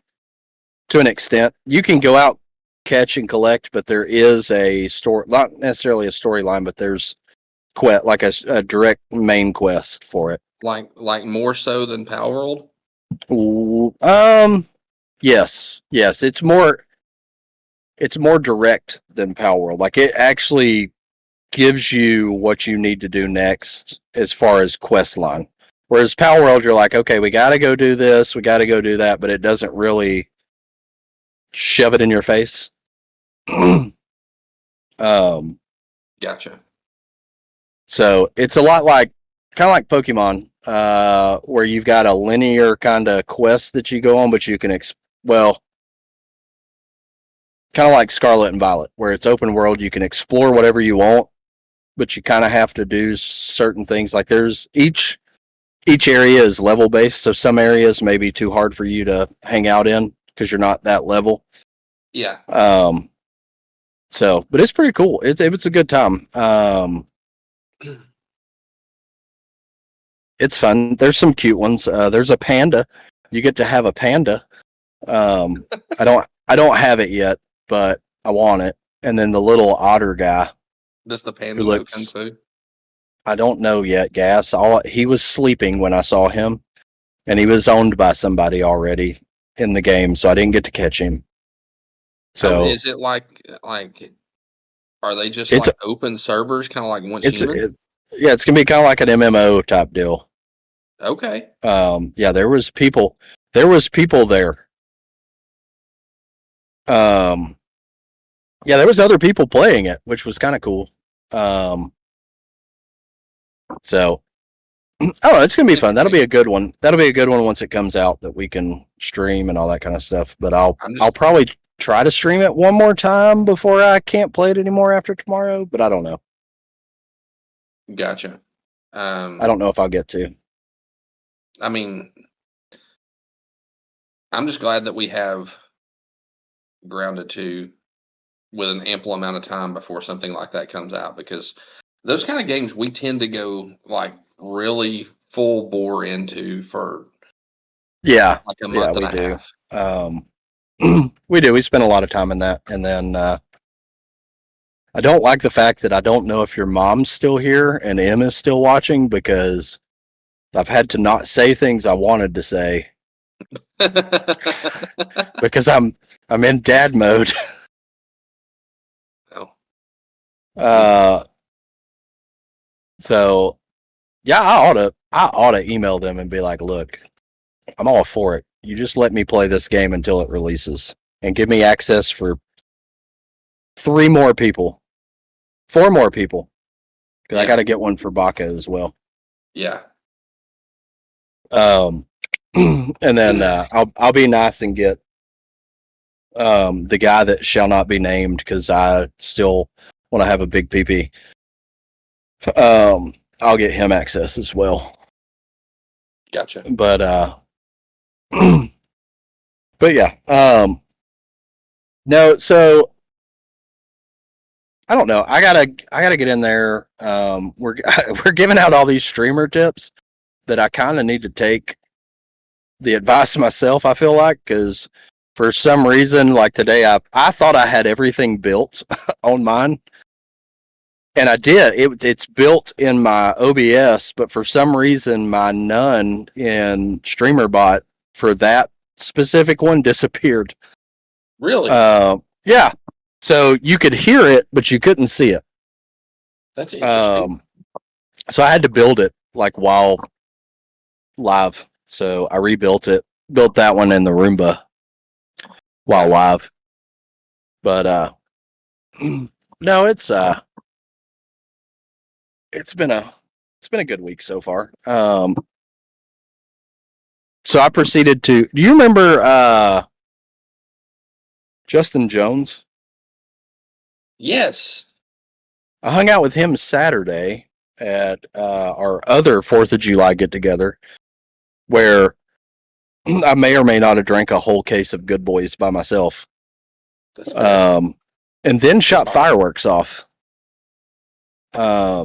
to an extent. You can go out, catch and collect, but there is a story, not necessarily a storyline, but there's like a direct main quest for it.
Like more so than Power World?
Ooh, yes. It's more direct than Power World. Like it actually gives you what you need to do next as far as quest line. Whereas Power World, you're like, okay, we got to go do this, we got to go do that, but it doesn't really shove it in your face.
Gotcha.
So it's a lot kind of like Pokemon, where you've got a linear kind of quest that you go on, but you can, kind of like Scarlet and Violet, where it's open world, you can explore whatever you want, but you kind of have to do certain things. Like there's each area is level based, so some areas may be too hard for you to hang out in because you're not that level.
Yeah.
So, but it's pretty cool. It's a good time. It's fun. There's some cute ones. There's a panda. You get to have a panda. I don't have it yet, but I want it. And then the little otter guy.
Does the panda know Kung Fu?
I don't know yet, Gas. He was sleeping when I saw him, and he was owned by somebody already in the game, so I didn't get to catch him. So
is it like are they just like open servers, kind of like once human?
Yeah, it's gonna be kind of like an MMO type deal.
Okay.
Yeah, there was people there. Yeah, there was other people playing it, which was kind of cool. So, oh, it's gonna be fun. That'll be a good one. That'll be a good one once it comes out that we can stream and all that kind of stuff. But I'll probably try to stream it one more time before I can't play it anymore after tomorrow. But I don't know.
Gotcha.
I don't know if I'll get to.
I mean, I'm just glad that we have Grounded 2 with an ample amount of time before something like that comes out, because those kind of games we tend to go like really full bore into for like a month and a half.
We do. We spend a lot of time in that, and then I don't like the fact that I don't know if your mom's still here and Em is still watching, because I've had to not say things I wanted to say because I'm in dad mode. So yeah, I ought to email them and be like, look, I'm all for it. You just let me play this game until it releases and give me access for 4 more people. Because I got to get one for Baca as well.
Yeah.
And then I'll be nice and get the guy that shall not be named, because I still want to have a big PP. I'll get him access as well.
Gotcha.
But but yeah. No, so I don't know. I gotta get in there. We're we're giving out all these streamer tips that I kind of need to take the advice myself. I feel like because for some reason, like today, I thought I had everything built on mine, and I did. It's built in my OBS, but for some reason, my none in StreamerBot for that specific one disappeared.
Really?
Yeah. So you could hear it, but you couldn't see it.
That's interesting.
So I had to build it like while live. So I rebuilt it, built that one in the Roomba while live. But no, it's been a good week so far. So I proceeded to. Do you remember Justin Jones?
Yes.
I hung out with him Saturday at our other 4th of July get together, where I may or may not have drank a whole case of Good Boys by myself.
That's fair.
And then shot fireworks off.
I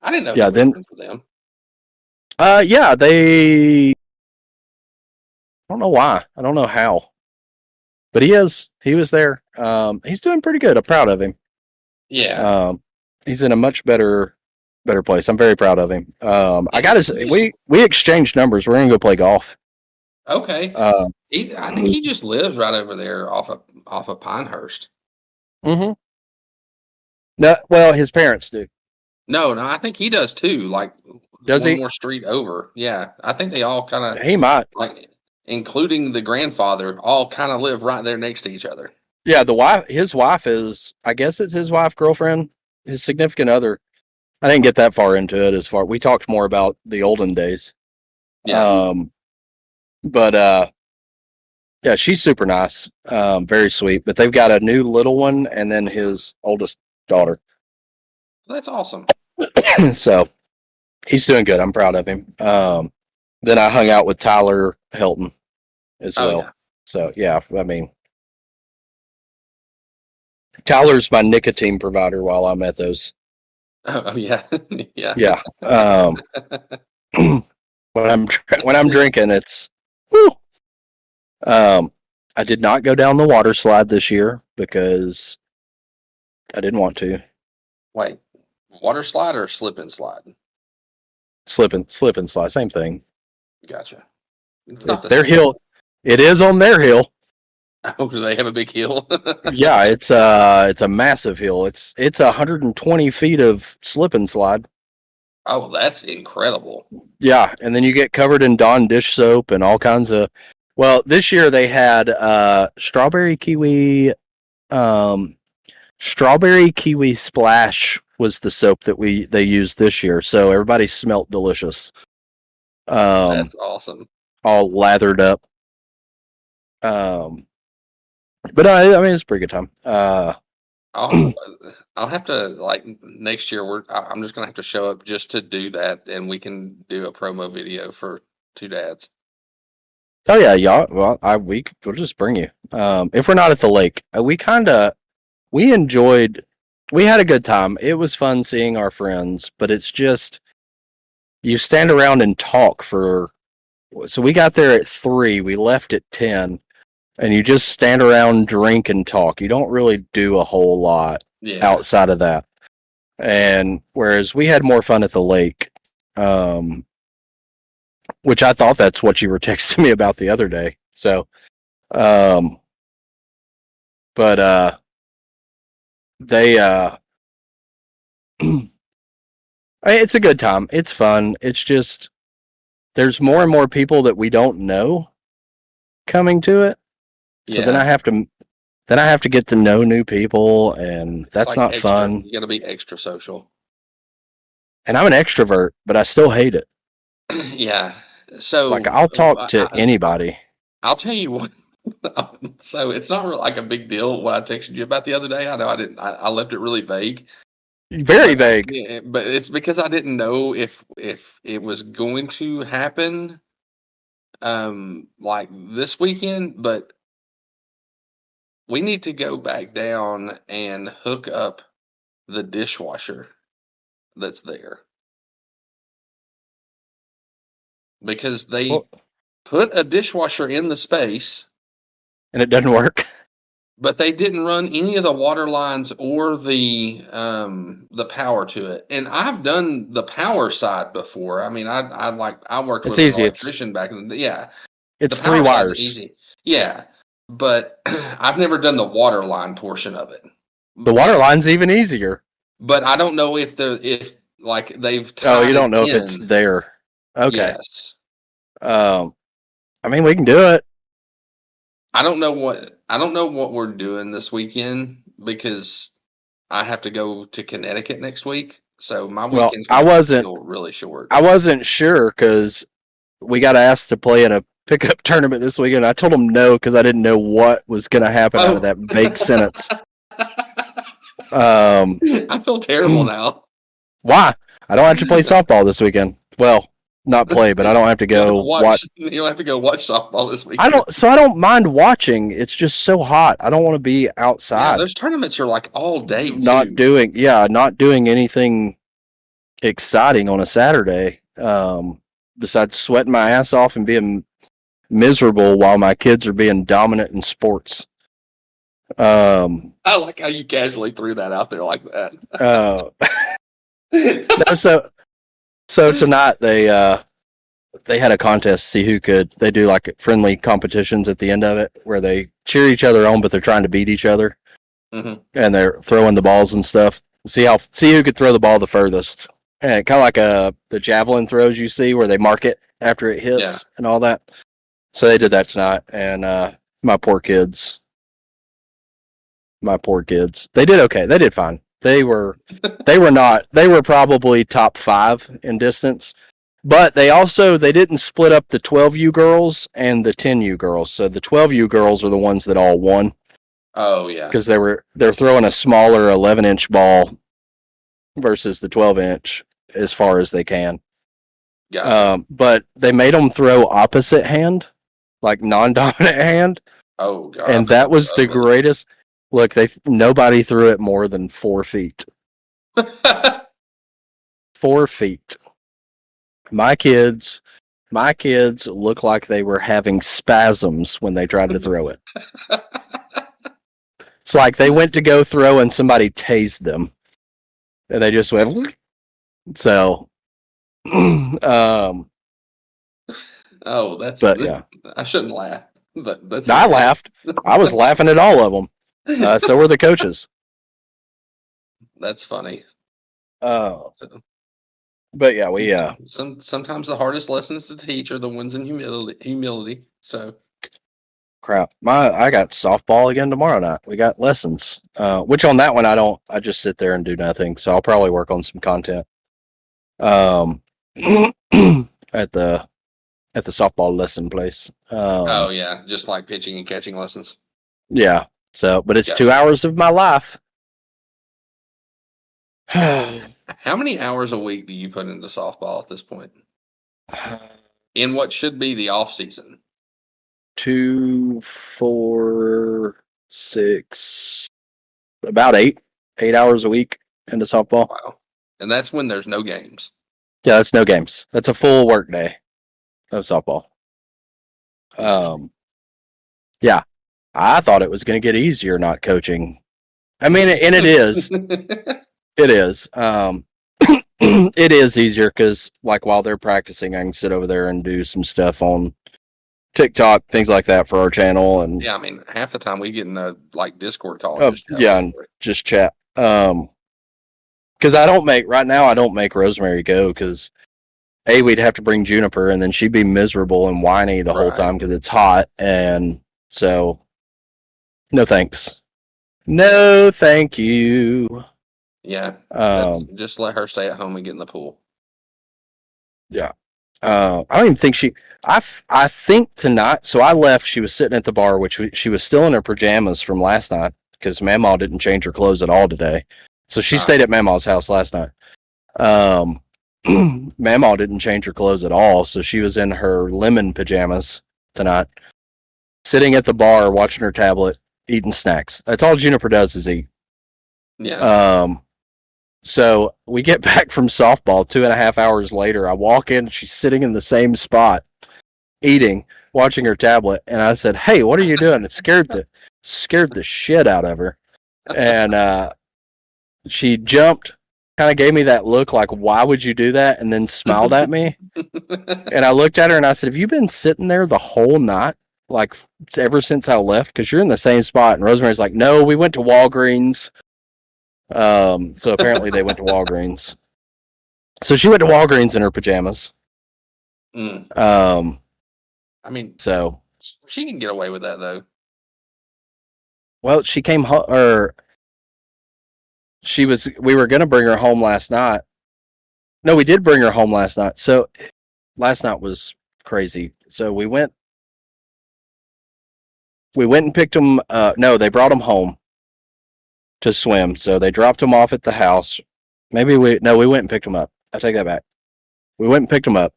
didn't know.
Yeah, then
for them.
yeah, they. I don't know why. I don't know how, but he is. He was there. He's doing pretty good. I'm proud of him.
Yeah.
He's in a much better place. I'm very proud of him. I got his. We exchanged numbers. We're gonna go play golf.
Okay. I think he just lives right over there off of Pinehurst.
Mm-hmm. No, well, his parents do.
No, I think he does too. Like,
does
one
he?
more street over? Yeah, I think they all kind of.
He might,
like, including the grandfather, all kind of live right there next to each other.
Yeah, his wife is. I guess it's his wife, girlfriend, his significant other. I didn't get that far into it. We talked more about the olden days.
Yeah.
But yeah, she's super nice, very sweet. But they've got a new little one, and then his oldest daughter.
That's awesome.
So he's doing good. I'm proud of him. Then I hung out with Tyler Hilton as well.
Yeah.
So yeah, I mean, Tyler's my nicotine provider while I'm at those.
Oh yeah, yeah.
Yeah. When I'm drinking, it's. Whew. I did not go down the water slide this year because I didn't want to.
Wait, water slide or slip and slide?
Slip and slide, same thing.
Gotcha.
Their hill, it is on their hill.
Oh, do they have a big hill?
Yeah, it's a massive hill. It's 120 feet of slip and slide.
Oh, that's incredible.
Yeah, and then you get covered in Dawn dish soap and all kinds of. Well, this year they had strawberry kiwi splash was the soap that they used this year. So everybody smelt delicious.
That's awesome.
All lathered up. But I mean, it's a pretty good time.
I'll have to, like, next year. I'm just gonna have to show up just to do that, and we can do a promo video for Two Dads.
Oh yeah, y'all. Well, we'll just bring you. If we're not at the lake, we had a good time. It was fun seeing our friends, but it's just you stand around and talk for. So we got there at 3. We left at 10, and you just stand around, drink, and talk. You don't really do a whole lot outside of that. And whereas we had more fun at the lake, which I thought that's what you were texting me about the other day. So, but they it's a good time. It's fun. It's just there's more and more people that we don't know coming to it. So then I have to get to know new people, and that's not fun.
You got to be extra social.
And I'm an extrovert, but I still hate it.
Yeah. So
like I'll talk to anybody.
I'll tell you what. So it's not really like a big deal what I texted you about the other day. I know I didn't. I left it really vague.
Very vague.
Yeah, but it's because I didn't know if it was going to happen, like this weekend. But we need to go back down and hook up the dishwasher that's there. Because they put a dishwasher in the space,
and it doesn't work.
but they didn't run any of the water lines or the power to it. And I've done the power side before. I mean, I worked
It's
with
easy.
an electrician back in the yeah.
It's
The
3
power side's
wires.
easy. Yeah. But I've never done the water line portion of it.
The water line's even easier.
But I don't know if they've tied
Oh, you don't know
it
if
in.
it's there. Okay.
Yes.
I mean, we can do it.
I don't know what we're doing this weekend because I have to go to Connecticut next week. So my
Well,
weekend's
I
gonna
wasn't.
feel really short.
I wasn't sure because we got asked to play in a pickup tournament this weekend. I told them no because I didn't know what was going to happen out of that vague sentence.
I feel terrible now.
Why? I don't have to play softball this weekend. Well, not play, but I don't have to go watch.
You don't have to go watch softball this weekend.
I don't mind watching. It's just so hot. I don't want to be outside.
Yeah, those tournaments are like all day.
Not doing anything exciting on a Saturday. Besides sweating my ass off and being miserable while my kids are being dominant in sports.
I like how you casually threw that out there like that.
No, so tonight they had a contest to see who could. They do like friendly competitions at the end of it where they cheer each other on, but they're trying to beat each other, and they're throwing the balls and stuff. See who could throw the ball the furthest. And kind of like the javelin throws you see where they mark it after it hits and all that. So they did that tonight, and my poor kids. They did okay. They did fine. They were probably top 5 in distance, but they didn't split up the 12U girls and the 10U girls. So the 12U girls are the ones that all won.
Oh yeah,
because they're throwing a smaller 11-inch ball versus the 12-inch as far as they can.
Gotcha.
But they made them throw opposite hand, like non-dominant hand.
Oh god,
and that was the greatest. Look, nobody threw it more than 4 feet. 4 feet. My kids look like they were having spasms when they tried to throw it. It's like they went to go throw and somebody tased them. And they just went. So,
oh, yeah. I shouldn't laugh, but that's.
I laughed. I was laughing at all of them. So were the coaches.
That's funny.
But yeah, we
sometimes the hardest lessons to teach are the ones in humility. So
crap. I got softball again tomorrow night. We got lessons. Which on that one I just sit there and do nothing. So I'll probably work on some content. At the softball lesson place.
Oh yeah, just like pitching and catching lessons.
Yeah. So, but it's 2 hours of my life.
How many hours a week do you put into softball at this point? In what should be the off season?
2, 4, 6, about 8 hours a week into softball.
Wow. And that's when there's no games.
Yeah, that's no games. That's a full work day of softball. Yeah. I thought it was going to get easier not coaching. I mean, and it is. It is. It is easier because, like, while they're practicing, I can sit over there and do some stuff on TikTok, things like that for our channel. And
yeah, I mean, half the time we get in the Discord call.
And just chat. Because I don't make Rosemary go because we'd have to bring Juniper, and then she'd be miserable and whiny the whole time because it's hot, and so. No thanks. No, thank you.
Yeah. Just let her stay at home and get in the pool.
Yeah. I don't even think I think tonight, so I left, she was sitting at the bar, which she was still in her pajamas from last night because Mamaw didn't change her clothes at all today. So she stayed at Mamaw's house last night. Mamaw didn't change her clothes at all, so she was in her lemon pajamas tonight, sitting at the bar watching her tablet. eating snacks. That's all Juniper does is eat.
Yeah.
So we get back from softball 2.5 hours later. I walk in, she's sitting in the same spot, eating, watching her tablet, and I said, "Hey, what are you doing?" It scared the shit out of her, and she jumped, kind of gave me that look like, "Why would you do that?" and then smiled at me. And I looked at her and I said, "Have you been sitting there the whole night? Like ever since I left? Because you're in the same spot." And Rosemary's like, "No, we went to Walgreens." So apparently they went to Walgreens. So she went to Walgreens in her pajamas.
I mean,
So
she can get away with that though.
well, she came home, or we were gonna bring her home last night. No, we did bring her home last night. So last night was crazy. So we went and picked them. No, they brought them home to swim. So they dropped them off at the house. We went and picked them up. I take that back. We went and picked them up.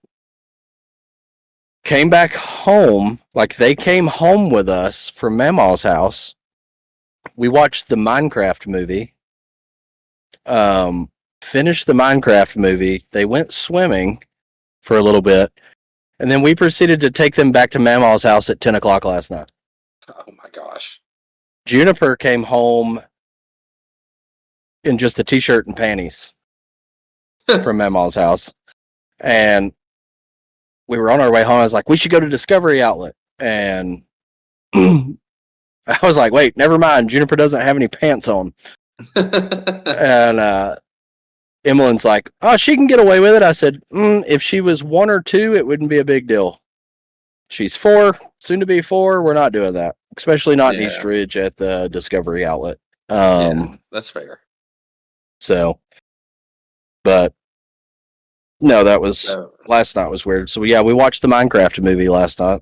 Came back home, like they came home with us from Mamaw's house. We watched the Minecraft movie. Finished the Minecraft movie. They went swimming for a little bit. And then we proceeded to take them back to Mamaw's house at 10 o'clock last night.
Oh my gosh.
Juniper came home in just a t-shirt and panties from Mamaw's house. And we were on our way home. I was like, we should go to Discovery Outlet. And I was like, wait, never mind. Juniper doesn't have any pants on. And Emmeline's like, oh, she can get away with it. I said, if she was 1 or 2, it wouldn't be a big deal. She's 4, soon to be 4. We're not doing that, especially not in East Ridge at the Discovery Outlet.
Yeah, that's fair.
So, but no, that was last night was weird. So yeah, we watched the Minecraft movie last night.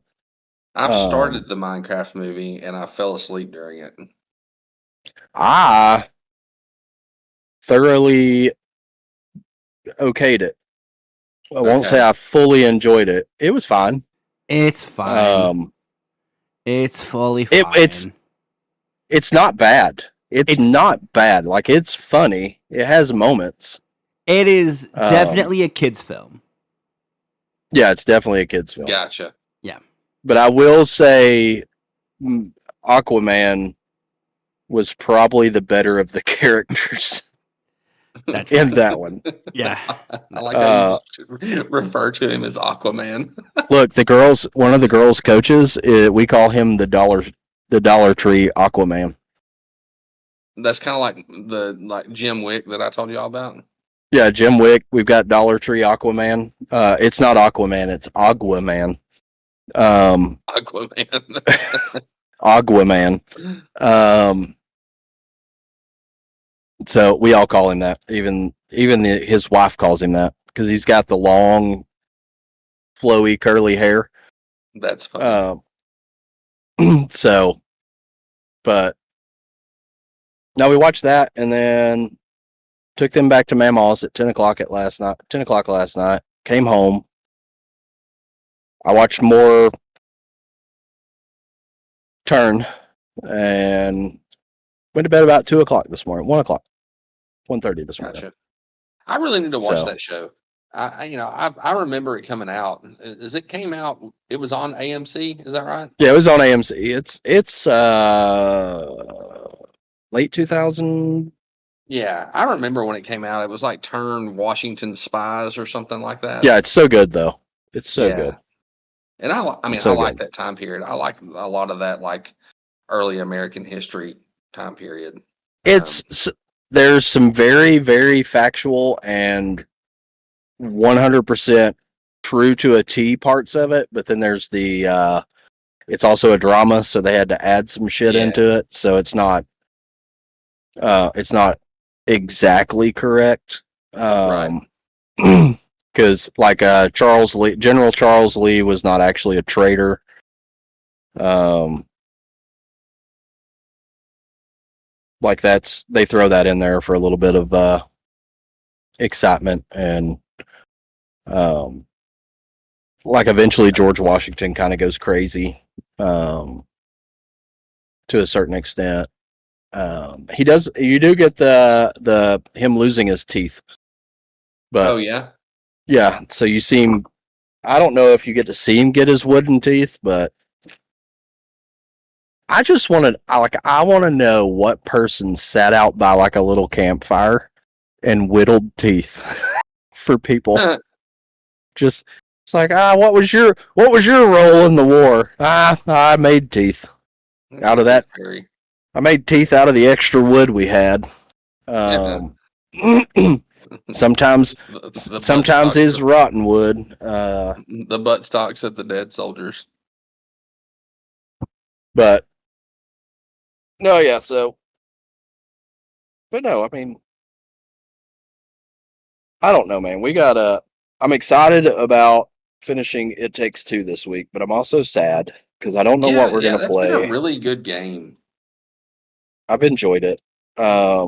I've started the Minecraft movie and I fell asleep during it.
I thoroughly okayed it. I won't say I fully enjoyed it. It was fine.
It's fine. It's fully fine.
It's not bad. It's not bad. Like, it's funny. It has moments.
It is definitely a kid's film.
Yeah, it's definitely a kid's film.
Gotcha.
Yeah.
But I will say Aquaman was probably the better of the characters in that one.
Yeah.
I like how you refer to him as Aquaman.
Look, one of the girls' coaches, we call him the Dollar Tree Aquaman.
That's kind of like Jim Wick that I told you all about.
Yeah, Jim Wick. We've got Dollar Tree Aquaman. It's not Aquaman, it's Aguaman.
Aquaman.
Aguaman. So we all call him that. Even his wife calls him that because he's got the long, flowy, curly hair.
That's funny.
So, but no, we watched that and then took them back to Mamaw's at 10 o'clock last night. Came home. I watched more Turn and went to bed about 2 o'clock this morning. 1 o'clock. 1:30 this morning.
Gotcha. I really need to watch that show. I remember it coming out. As it came out, it was on AMC. Is that right?
Yeah, it was on AMC. It's late 2000.
Yeah, I remember when it came out. It was like Turn Washington Spies or something like that.
Yeah, it's so good though. It's so good.
And I like that time period. I like a lot of that, like early American history time period.
There's some very, very factual and 100% true to a T parts of it, but then there's it's also a drama, so they had to add some shit into it, so it's not exactly correct.
Right.
Because like General Charles Lee was not actually a traitor. Like they throw that in there for a little bit of excitement and like eventually George Washington kind of goes crazy. to a certain extent. He does. You do get the him losing his teeth, but
Oh yeah.
yeah. So you see him. I don't know if you get to see him get his wooden teeth, but I just wanted. I want to know what person sat out by like a little campfire and whittled teeth for people. Just it's like what was your role in the war? I made teeth out of that.
Scary.
I made teeth out of the extra wood we had. Sometimes
The
is rotten wood.
the butt stocks at the dead soldiers.
But no, yeah. So, but no, I mean, I don't know, man. I'm excited about finishing It Takes Two this week, but I'm also sad because I don't know what we're gonna
that's
play.
been a really good game.
I've enjoyed it. I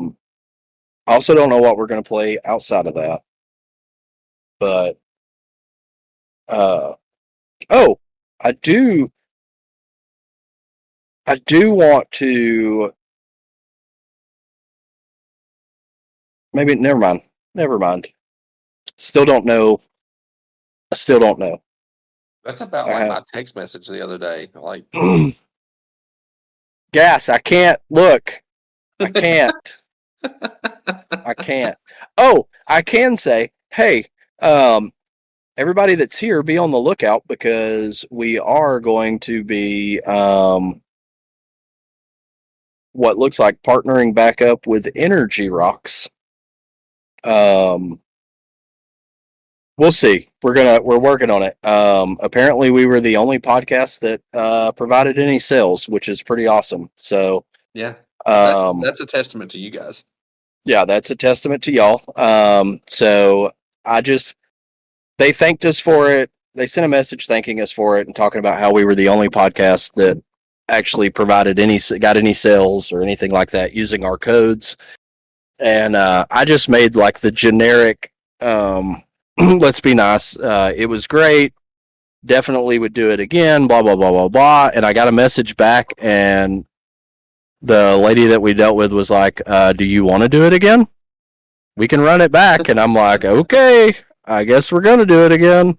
also don't know what we're gonna play outside of that. But I do want to maybe never mind. Still don't know. I still don't know.
That's about like my text message the other day. Like
Gas, I can't look. I can't. I can't. Oh, I can say, hey, everybody that's here, be on the lookout because we are going to be what looks like partnering back up with Energy Rocks. We'll see. We're working on it. Apparently we were the only podcast that provided any sales, which is pretty awesome. So
yeah, that's a testament to you guys.
Yeah, that's a testament to y'all. So they thanked us for it. They sent a message thanking us for it and talking about how we were the only podcast that actually provided got any sales or anything like that using our codes. And I just made like the generic, let's be nice. It was great. Definitely would do it again, blah, blah, blah, blah, blah. And I got a message back and the lady that we dealt with was like, do you want to do it again? We can run it back. And I'm like, okay, I guess we're going to do it again.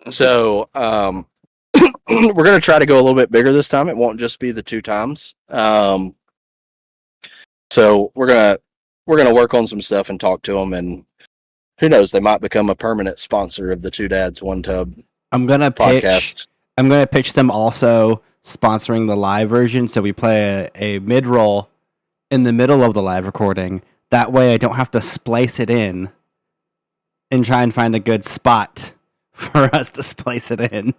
So we're going to try to go a little bit bigger this time. It won't just be the 2 times. So we're going to work on some stuff and talk to them. And who knows, they might become a permanent sponsor of the Two Dads One Tub podcast.
I'm going to pitch them also sponsoring the live version, so we play a mid-roll in the middle of the live recording. That way I don't have to splice it in and try and find a good spot for us to splice it in.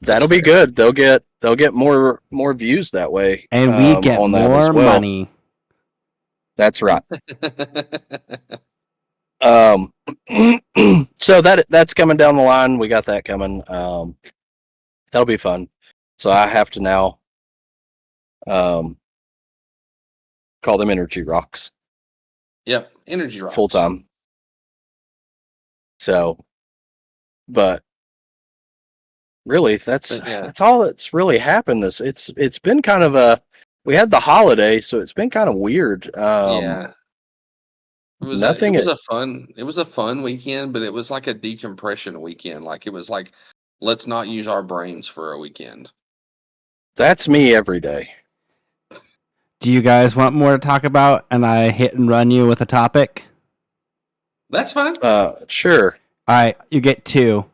That'll be good. They'll get more views that way.
And we get more money.
That's right. So that's coming down the line. We got that coming. That'll be fun. So I have to now call them Energy Rocks.
Yep, Energy Rocks.
Full time. So, but really, that's all that's really happened. It's been kind of we had the holiday, so it's been kind of weird.
Yeah. It was a fun weekend, but it was like a decompression weekend. Like it was like, let's not use our brains for a weekend.
That's me every day.
Do you guys want more to talk about? And I hit and run you with a topic?
That's fine.
Sure.
All right, you get 2.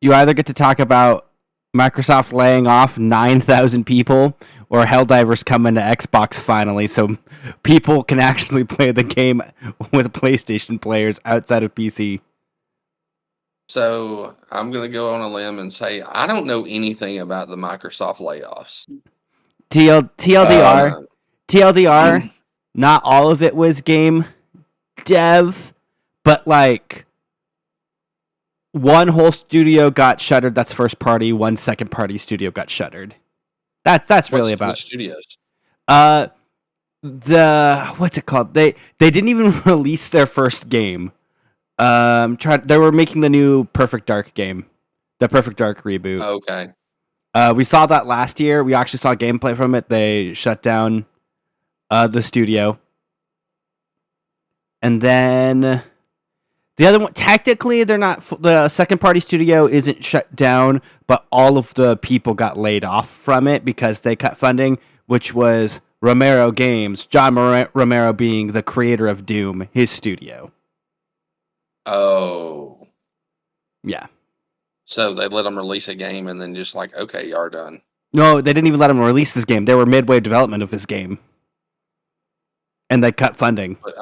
You either get to talk about Microsoft laying off 9,000 people or Helldivers coming to Xbox finally, so people can actually play the game with PlayStation players outside of PC.
So I'm going to go on a limb and say I don't know anything about the Microsoft layoffs.
TLDR, not all of it was game dev, but like one whole studio got shuttered. That's first party. One second party studio got shuttered. That's really about
studios.
What's it called? They didn't even release their first game. They were making the new Perfect Dark game, the Perfect Dark reboot.
Okay.
We saw that last year. We actually saw gameplay from it. They shut down the studio. And then the other one, technically, they're not. The second party studio isn't shut down, but all of the people got laid off from it because they cut funding, which was Romero Games. John Romero being the creator of Doom, his studio.
Oh.
Yeah.
So they let them release a game and then just like, okay, you are done.
No, they didn't even let him release this game. They were midway development of this game. And they cut funding.
But,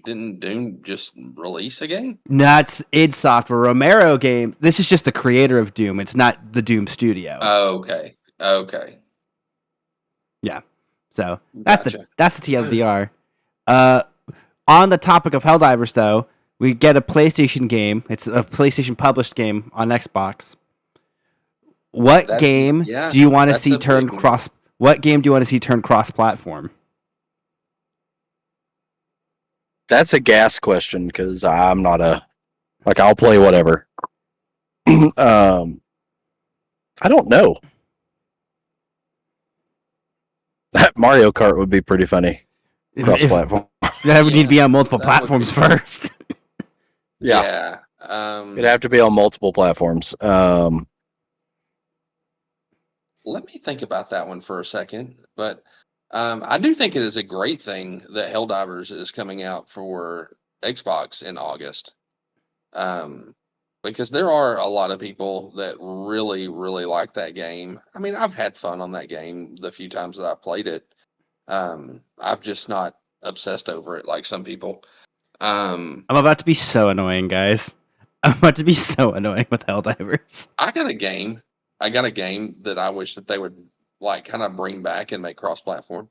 didn't Doom just release a game?
That's id Software. Romero Games. This is just the creator of Doom. It's not the Doom studio.
Oh, okay.
Yeah. So that's
Gotcha.
the TLDR. On the topic of Helldivers, though, we get a PlayStation game. It's a PlayStation published game on Xbox. What game do you want to see turn cross? What game do you want to see turn cross-platform?
That's a gas question because I'm not I'll play whatever. I don't know. Mario Kart would be pretty funny. Cross-platform.
That would need to be on multiple platforms first.
Yeah.
It'd
have to be on multiple platforms.
Let me think about that one for a second. But I do think it is a great thing that Helldivers is coming out for Xbox in August. Because there are a lot of people that really, really like that game. I mean, I've had fun on that game the few times that I've played it. I've just not obsessed over it like some people.
I'm about to be so annoying, guys. I'm about to be so annoying with Helldivers.
I got a game that I wish that they would like kind of bring back and make cross-platform.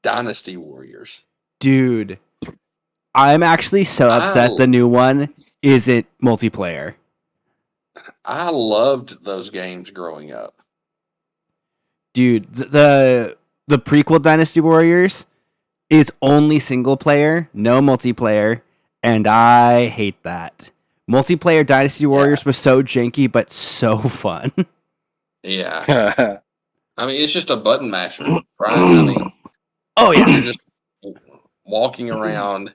Dynasty Warriors.
Dude, I'm actually so upset the new one isn't multiplayer.
I loved those games growing up.
Dude, the prequel Dynasty Warriors is only single player, no multiplayer, and I hate that. Multiplayer Dynasty Warriors was so janky but so fun.
Yeah. I mean, it's just a button masher, right? I mean,
oh yeah,
you're just walking around,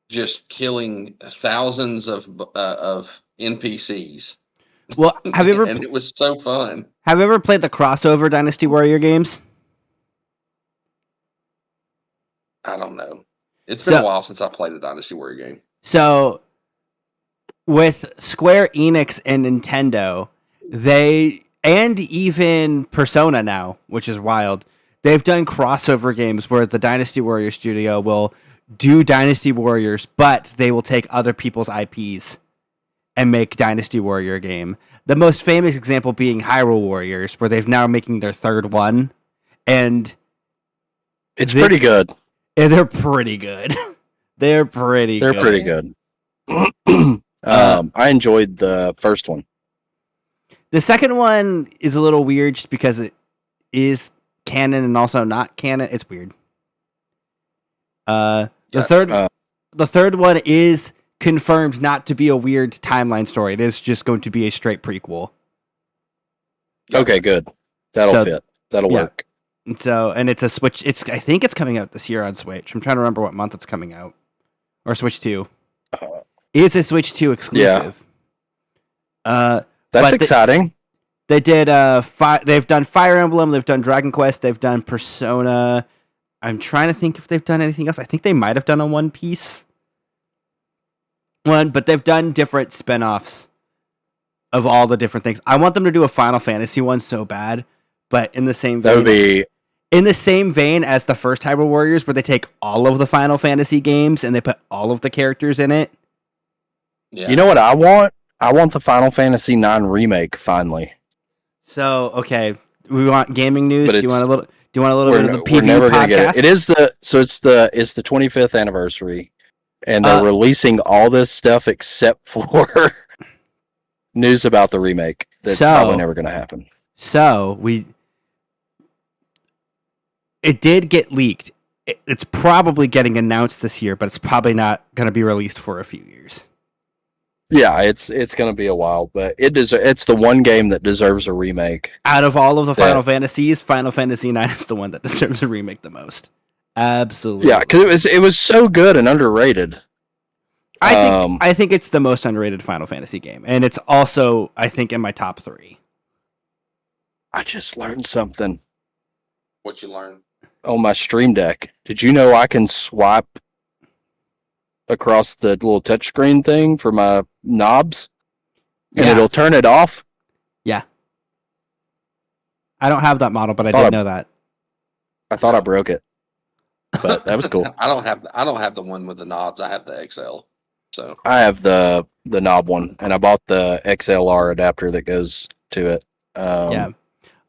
just killing thousands of NPCs.
Well, have you ever?
And it was so fun.
Have you ever played the crossover Dynasty Warrior games?
I don't know. It's been a while since I played a Dynasty Warrior game.
So, with Square Enix and Nintendo, and even Persona now, which is wild, they've done crossover games where the Dynasty Warrior studio will do Dynasty Warriors, but they will take other people's IPs and make Dynasty Warrior game. The most famous example being Hyrule Warriors, where they've now making their third one, and
it's pretty good.
And they're pretty good. They're pretty
good. I enjoyed the first one.
The second one is a little weird just because it is canon and also not canon. It's weird. The third one is confirmed not to be a weird timeline story. It is just going to be a straight prequel.
Okay, good. That'll fit. That'll work.
And it's a Switch. I think it's coming out this year on Switch. I'm trying to remember what month it's coming out. Or Switch 2. It's a Switch 2 exclusive.
Yeah. That's exciting.
They did they've done Fire Emblem, they've done Dragon Quest, they've done Persona. I'm trying to think if they've done anything else. I think they might have done a One Piece one, but they've done different spin-offs of all the different things. I want them to do a Final Fantasy one so bad, but in the same vein,
that would be
in the same vein as the first Hyrule Warriors, where they take all of the Final Fantasy games and they put all of the characters in it.
Yeah. You know what I want? I want the Final Fantasy IX remake finally.
So okay, we want gaming news. Do you want a little bit of the PV
We're never
podcast?
Gonna get it. It's the 25th anniversary, and they're releasing all this stuff except for news about the remake. That's probably never going to happen.
So it did get leaked. It's probably getting announced this year, but it's probably not going to be released for a few years.
Yeah, it's gonna be a while, but it's the one game that deserves a remake.
Out of all of the
Yeah.
Final Fantasies, Final Fantasy IX is the one that deserves a remake the most. Absolutely.
Yeah, because it was so good and underrated.
I think it's the most underrated Final Fantasy game, and it's also, I think, in my top 3.
I just learned something
What you learn?
on my Stream Deck. Did you know I can swipe across the little touchscreen thing for my knobs, and
Yeah.
it'll turn it off?
Yeah. I don't have that model, but I
Thought
did
I-
know that.
I thought I broke it, but that was cool.
I don't have the one with the knobs. I have the XL. So
I have the knob one, and I bought the XLR adapter that goes to it.
Yeah.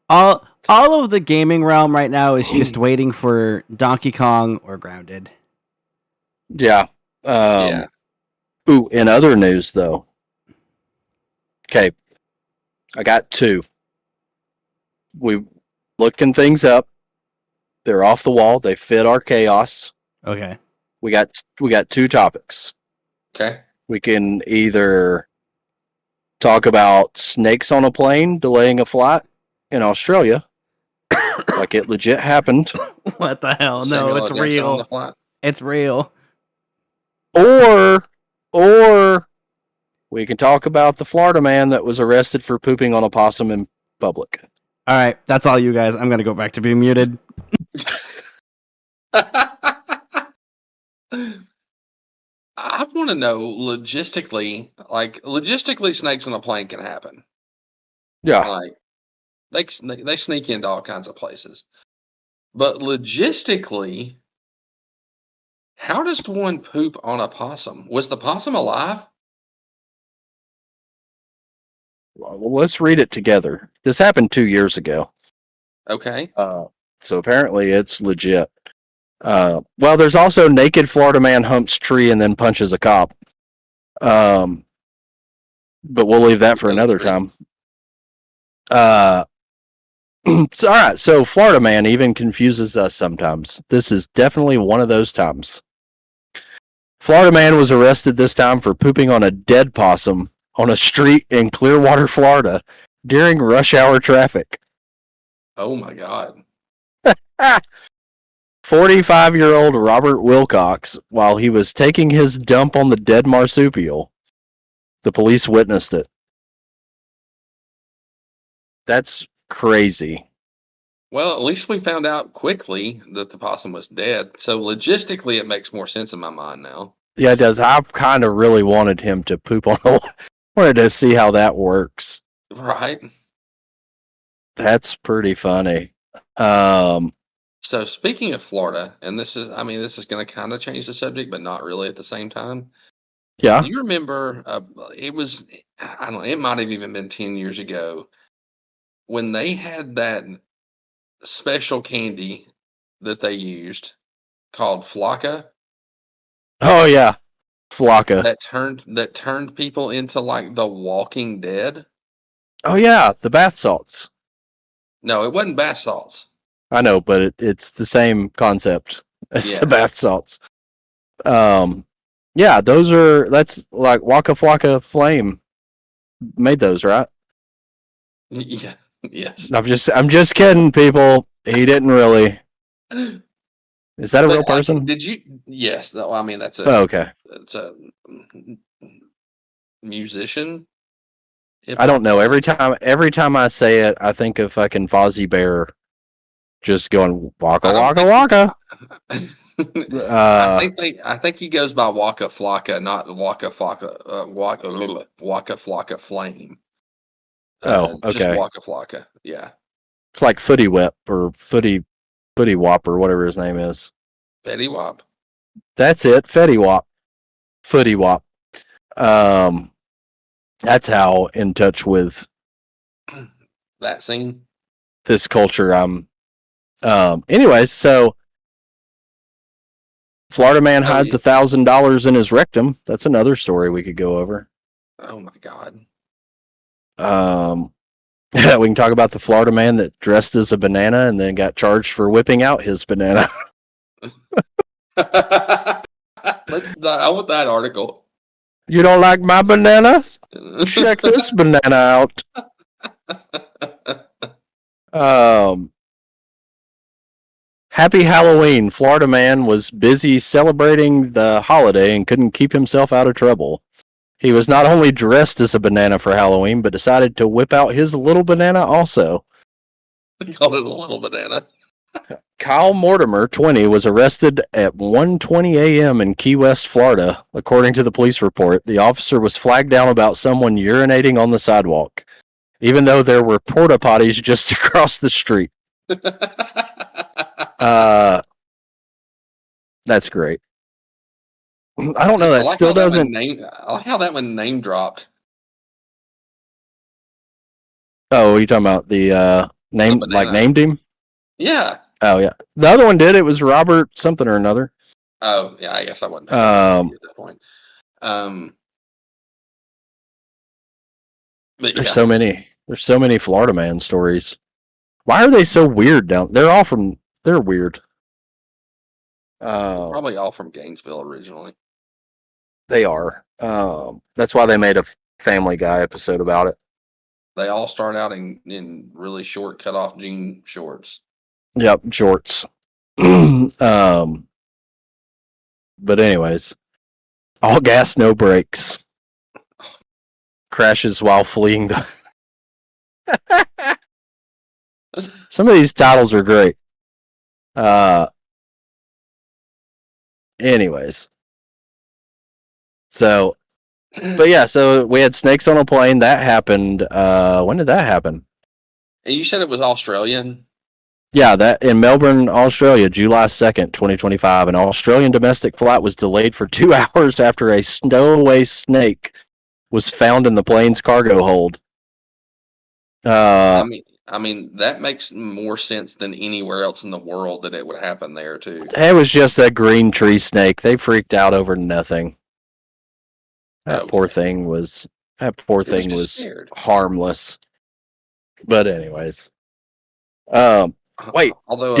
All of the gaming realm right now is just waiting for Donkey Kong or Grounded.
Yeah.
yeah.
Ooh, in other news, though. Okay. I got 2. We looking things up. They're off the wall. They fit our chaos.
Okay.
We got 2 topics.
Okay.
We can either talk about snakes on a plane delaying a flight in Australia, like it legit happened,
What the hell? No,
Samuel
it's
L. Jackson on the
real.
flight.
It's real.
or we can talk about the Florida man that was arrested for pooping on a possum in public.
All right, that's all you guys. I'm going to go back to being muted.
I want to know logistically, snakes on a plane can happen.
Yeah.
Like they sneak into all kinds of places, but logistically, how does one poop on a possum? Was the possum alive?
Well, let's read it together. This happened 2 years ago.
Okay.
So apparently it's legit. Well, there's also naked Florida man humps tree and then punches a cop. But we'll leave that for another time. So, all right. So Florida man even confuses us sometimes. This is definitely one of those times. Florida man was arrested this time for pooping on a dead possum on a street in Clearwater, Florida during rush hour traffic.
Oh my God.
45-year-old Robert Wilcox, while he was taking his dump on the dead marsupial, the police witnessed it. That's crazy.
Well, at least we found out quickly that the possum was dead. So logistically, it makes more sense in my mind now.
Yeah, it does. I kind of really wanted him to poop on a... wanted to see how that works.
Right.
That's pretty funny.
So speaking of Florida, and this is going to kind of change the subject, but not really at the same time.
Yeah.
Do you remember? It was, I don't know. It might have even been 10 years ago when they had that special candy that they used called Flocka.
Oh yeah, Flocka.
That turned people into like the Walking Dead.
Oh yeah, the bath salts.
No, it wasn't bath salts.
I know, but it's the same concept as
Yeah.
the bath salts. Yeah, that's like Waka Flocka Flame made those, right?
Yeah. Yes.
I'm just kidding, people. He didn't really. Is that a real person?
Did you? Yes. No, I mean that's a.
Oh, okay.
That's a musician.
I don't know. Every time I say it, I think of fucking Fozzie Bear just going waka waka waka.
I think he goes by Waka Flocka, not Waka Flocka. Waka Flocka Flame.
Okay.
Just Waka Flocka. Yeah.
It's like Footy Whip or Footy Wop or whatever his name is.
Fetty Wap.
That's it. Fetty Wap. Footy Wop. That's how in touch with
That scene.
this culture I'm. Anyways, so Florida man hides $1,000 in his rectum. That's another story we could go over.
Oh my God.
Yeah, we can talk about the Florida man that dressed as a banana and then got charged for whipping out his banana.
I want that article.
You don't like my banana? Check this banana out. Happy Halloween. Florida man was busy celebrating the holiday and couldn't keep himself out of trouble. He was not only dressed as a banana for Halloween, but decided to whip out his little banana also.
They called it a little banana.
Kyle Mortimer, 20, was arrested at 1:20 a.m. in Key West, Florida. According to the police report, the officer was flagged down about someone urinating on the sidewalk, even though there were porta potties just across the street. That's great. I don't know. That still doesn't.
I like how that one name dropped.
Oh, are you talking about the name? Like named him?
Yeah.
Oh yeah. The other one did. It was Robert something or another.
Oh yeah. I guess I wasn't
at
that point.
There's so many. There's so many Florida man stories. Why are they so weird down? They're weird.
Probably all from Gainesville originally.
They are. That's why they made a Family Guy episode about it.
They all start out in really short cut off jean shorts.
Yep, shorts. But anyways, all gas, no brakes. Crashes while fleeing the. Some of these titles are great. Anyways. So, but yeah, so we had snakes on a plane. That happened. When did that happen?
You said it was Australian?
Yeah, that in Melbourne, Australia, July 2nd, 2025. An Australian domestic flight was delayed for 2 hours after a stowaway snake was found in the plane's cargo hold.
I mean, that makes more sense than anywhere else in the world that it would happen there too.
It was just a green tree snake. They freaked out over nothing. That poor thing was
scared.
harmless. But anyways, wait.
Although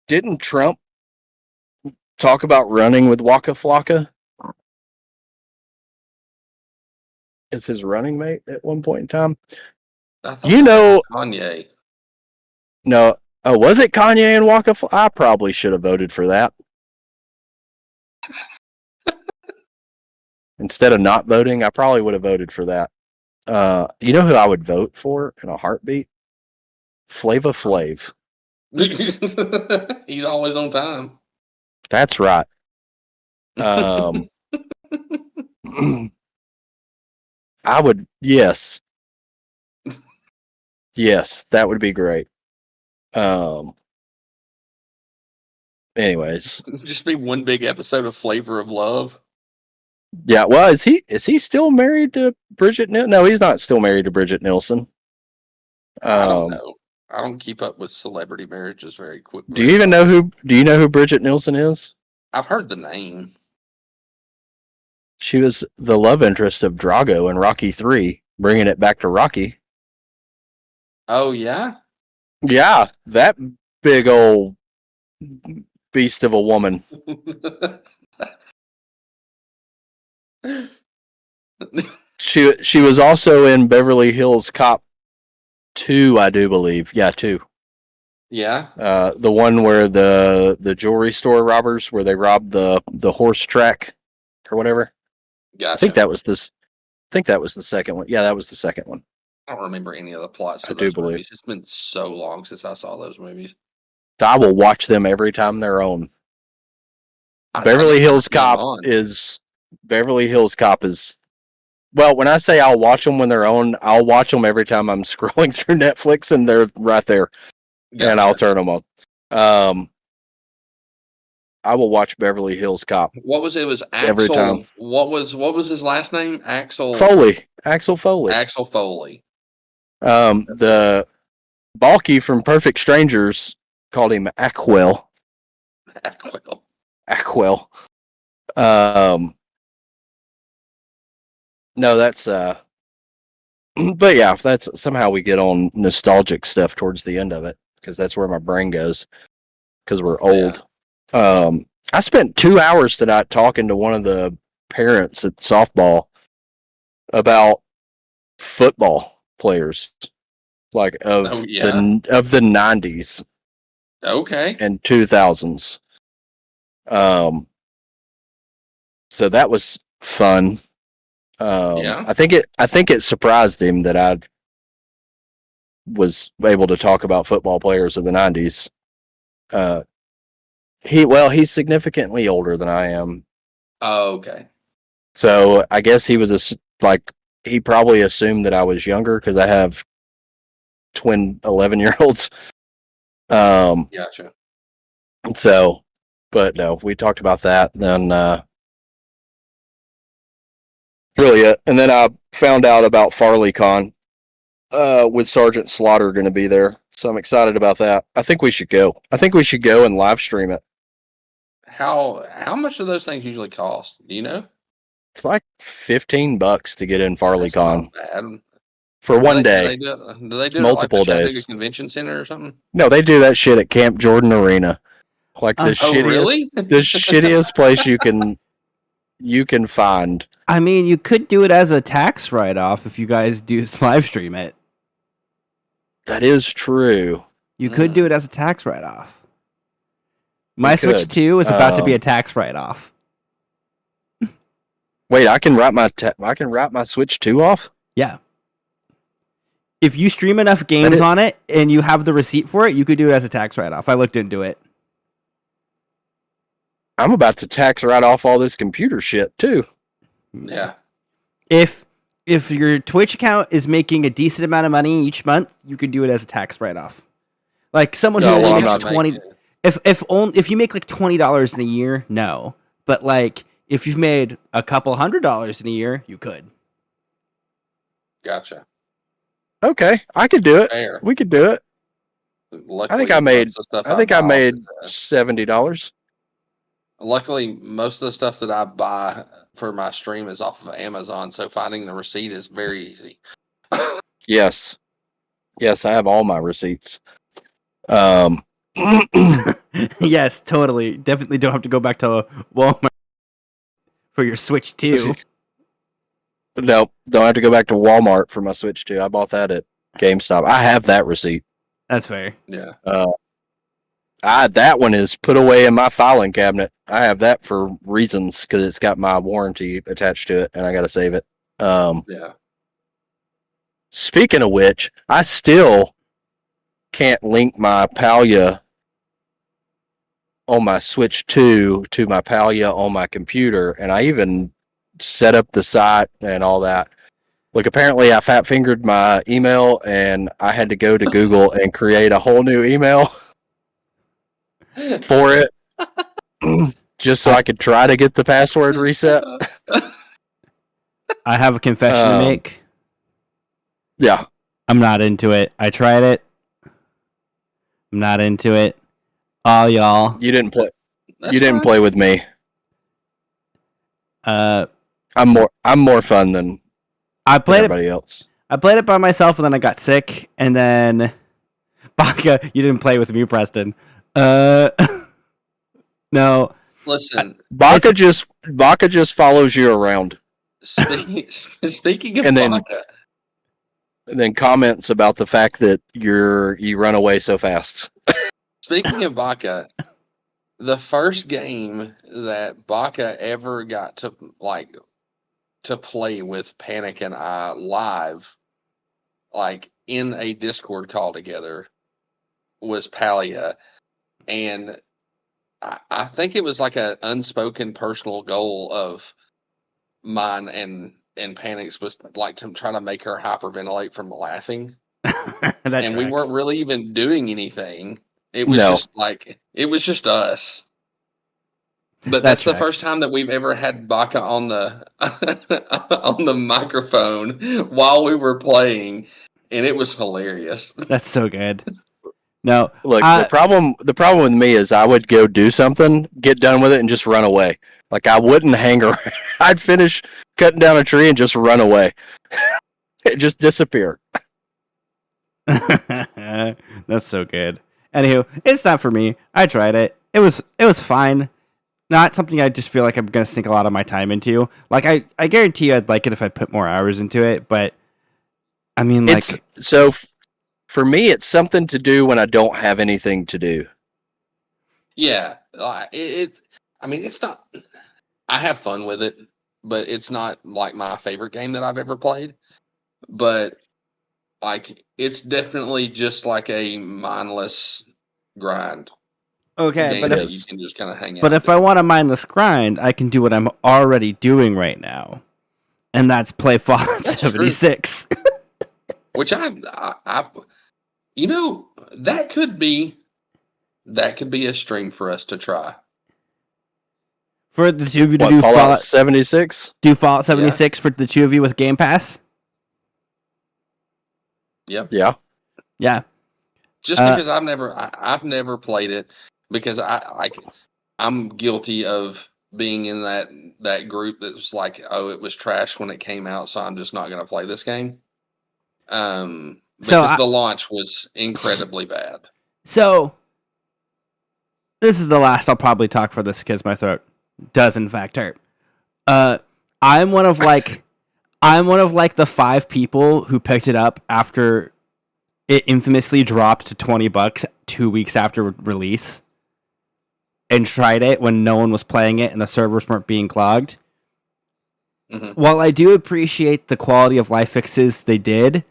didn't Trump talk about running with Waka Flocka as his running mate at one point in time? You know,
Kanye.
No, was it Kanye and Waka Flocka? I probably should have voted for that. Instead of not voting, I probably would have voted for that. You know who I would vote for in a heartbeat? Flava Flav.
He's always on time.
That's right. I would, yes. Yes, that would be great. Anyways.
Just be one big episode of Flavor of Love.
Yeah, well, is he still married to Bridget Nielsen? No, he's not still married to Bridget Nielsen.
I don't know. I don't keep up with celebrity marriages very quickly.
Do you know who Bridget Nielsen is?
I've heard the name.
She was the love interest of Drago in Rocky 3, bringing it back to Rocky.
Oh, yeah?
Yeah, that big old beast of a woman. She was also in Beverly Hills Cop 2, I do believe. Yeah, 2.
Yeah.
The one where the jewelry store robbers, where they robbed the horse track or whatever.
Gotcha.
I think that was the second one. Yeah, that was the second one.
I don't remember any of the plots.
I do believe
movies. It's been so long since I saw those movies.
I will watch them every time they're on. Beverly Hills Cop is. Well, when I say I'll watch them when they're on, I'll watch them every time I'm scrolling through Netflix and they're right there, and I'll turn them on. I will watch Beverly Hills Cop.
What was it? It was Axel.
Every time.
What was his last name? Axel
Foley.
Axel Foley.
The Balky from Perfect Strangers called him Aquel. No, that's but yeah, that's somehow we get on nostalgic stuff towards the end of it because that's where my brain goes because we're old. Yeah. I spent 2 hours tonight talking to one of the parents at softball about football players, like of
Oh, yeah?
the 90s
Okay.
and 2000s. So that was fun.
Yeah.
I think it surprised him that I was able to talk about football players of the 90s. He's significantly older than I am.
Oh, okay.
So I guess he was he probably assumed that I was younger because I have twin 11-year-olds.
Gotcha.
So, but no, we talked about that. Then really it. And then I found out about FarleyCon with Sergeant Slaughter going to be there. So I'm excited about that. I think we should go. I think we should go and live stream it.
How much do those things usually cost? Do you know?
It's like $15 to get in
That's
FarleyCon
not bad.
for one
Do
day.
they do
Multiple
it at like the
days.
Chattanooga Convention Center or something?
No, they do that shit at Camp Jordan Arena. Like the
Oh, really?
the shittiest place you can find.
I mean, you could do it as a tax write-off if you guys do live stream it.
That is true.
You could do it as a tax write-off. My Switch
could.
2 is about to be a tax write-off.
Wait, I can write my Switch 2 off?
Yeah. If you stream enough games on it and you have the receipt for it, you could do it as a tax write-off. I looked into it.
I'm about to tax write off all this computer shit too.
Yeah.
If your Twitch account is making a decent amount of money each month, you could do it as a tax write-off. Like someone who only makes 20. If you make like $20 in a year, no. But like if you've made a couple $100 in a year, you could.
Gotcha.
Okay, I could do it.
Fair.
We could do it.
Luckily,
I think I made
buy
$70.
Luckily, most of the stuff that I buy for my stream is off of Amazon, so finding the receipt is very easy.
Yes, I have all my receipts.
Yes, totally. Definitely don't have to go back to Walmart for your Switch 2.
Nope, don't have to go back to Walmart for my Switch 2. I bought that at GameStop. I have that receipt.
That's fair.
Yeah.
That one is put away in my filing cabinet. I have that for reasons because it's got my warranty attached to it, and I got to save it.
Yeah.
Speaking of which, I still can't link my Palia on my Switch 2 to my Palia on my computer, and I even set up the site and all that. Look, apparently I fat fingered my email, and I had to go to Google and create a whole new email for it, just so I could try to get the password reset.
I have a confession to make.
Yeah.
I'm not into it. I tried it. I'm not into it. All y'all.
You didn't play.
That's
you didn't
fine.
play with me. I'm more fun than
I played
everybody else.
I played it by myself, and then I got sick, and then Baka, you didn't play with me, Preston. No.
Listen,
Baka just follows you around.
Speaking of
And then-
Baka,
And then comments about the fact that you run away so fast.
speaking of Baka, the first game that Baka ever got to play with Panic and I live, like in a Discord call together, was Palia, and I think it was like an unspoken personal goal of mine and Panic's was like to try to make her hyperventilate from laughing. And we weren't really even doing anything. It was just us. But that's the first time that we've ever had Baka on the on the microphone while we were playing, and it was hilarious.
That's so good. No,
look, the problem with me is I would go do something, get done with it, and just run away. Like I wouldn't hang around. I'd finish cutting down a tree and just run away. Just disappear.
That's so good. Anywho, it's not for me. I tried it. It was fine. not something I just feel like I'm gonna sink a lot of my time into. Like I guarantee you I'd like it if I put more hours into it, but I mean like
for me it's something to do when I don't have anything to do.
Yeah, I mean, it's not. I have fun with it, but it's not like my favorite game that I've ever played. But like, it's definitely just like a mindless grind
okay,
game that you can just kind of hang out
but
and
if I
do.
want a mindless grind, I can do what I'm already doing right now, and that's play Fallout
That's
76.
Which I've, that could be a stream for us to try.
For the two of you to
What,
do
Fallout 76?
Do Fallout 76 for the two of you with Game Pass?
Yep.
Yeah.
Yeah.
Just because I've never played it because I'm guilty of being in that group that's like, oh, it was trash when it came out, so I'm just not going to play this game. Because the launch was incredibly bad.
So this is the last I'll probably talk for this because my throat does in fact hurt. I'm one of like the 5 people who picked it up after it infamously dropped to $20 2 weeks after release and tried it when no one was playing it and the servers weren't being clogged. Mm-hmm. While I do appreciate the quality of life fixes they did,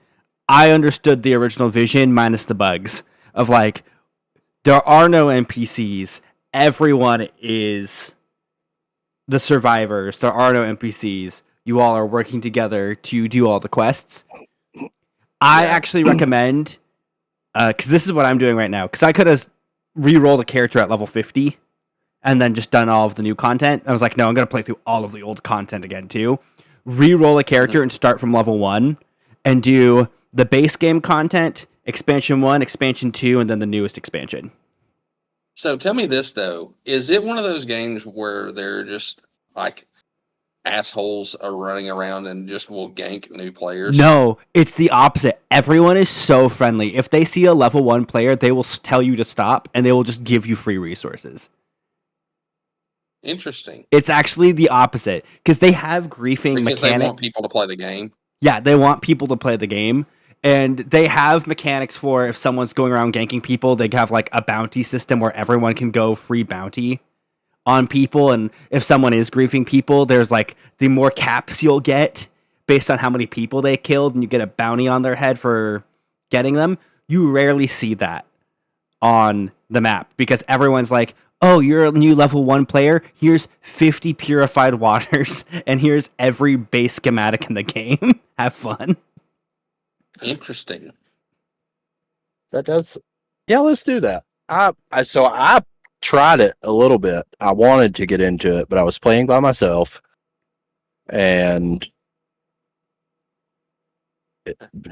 I understood the original vision minus the bugs of like, there are no NPCs. Everyone is the survivors. There are no NPCs. You all are working together to do all the quests. I actually recommend, because this is what I'm doing right now, because I could have re-rolled a character at level 50 and then just done all of the new content. I was like, no, I'm going to play through all of the old content again too. Re-roll a character and start from level 1 and do the base game content, expansion 1, expansion 2, and then the newest expansion.
So tell me this, though. Is it one of those games where they're just like assholes are running around and just will gank new players?
No, it's the opposite. Everyone is so friendly. If they see a level 1 player, they will tell you to stop and they will just give you free resources.
Interesting.
It's actually the opposite because they have griefing
mechanics.
They
want people to play the game.
Yeah, they want people to play the game. And they have mechanics for if someone's going around ganking people, they have like a bounty system where everyone can go free bounty on people. And if someone is griefing people, there's like the more caps you'll get based on how many people they killed, and you get a bounty on their head for getting them. You rarely see that on the map because everyone's like, oh, you're a new level 1 player. Here's 50 purified waters, and here's every base schematic in the game. Have fun.
Interesting.
That does. Yeah, let's do that. I tried it a little bit. I wanted to get into it, but I was playing by myself, and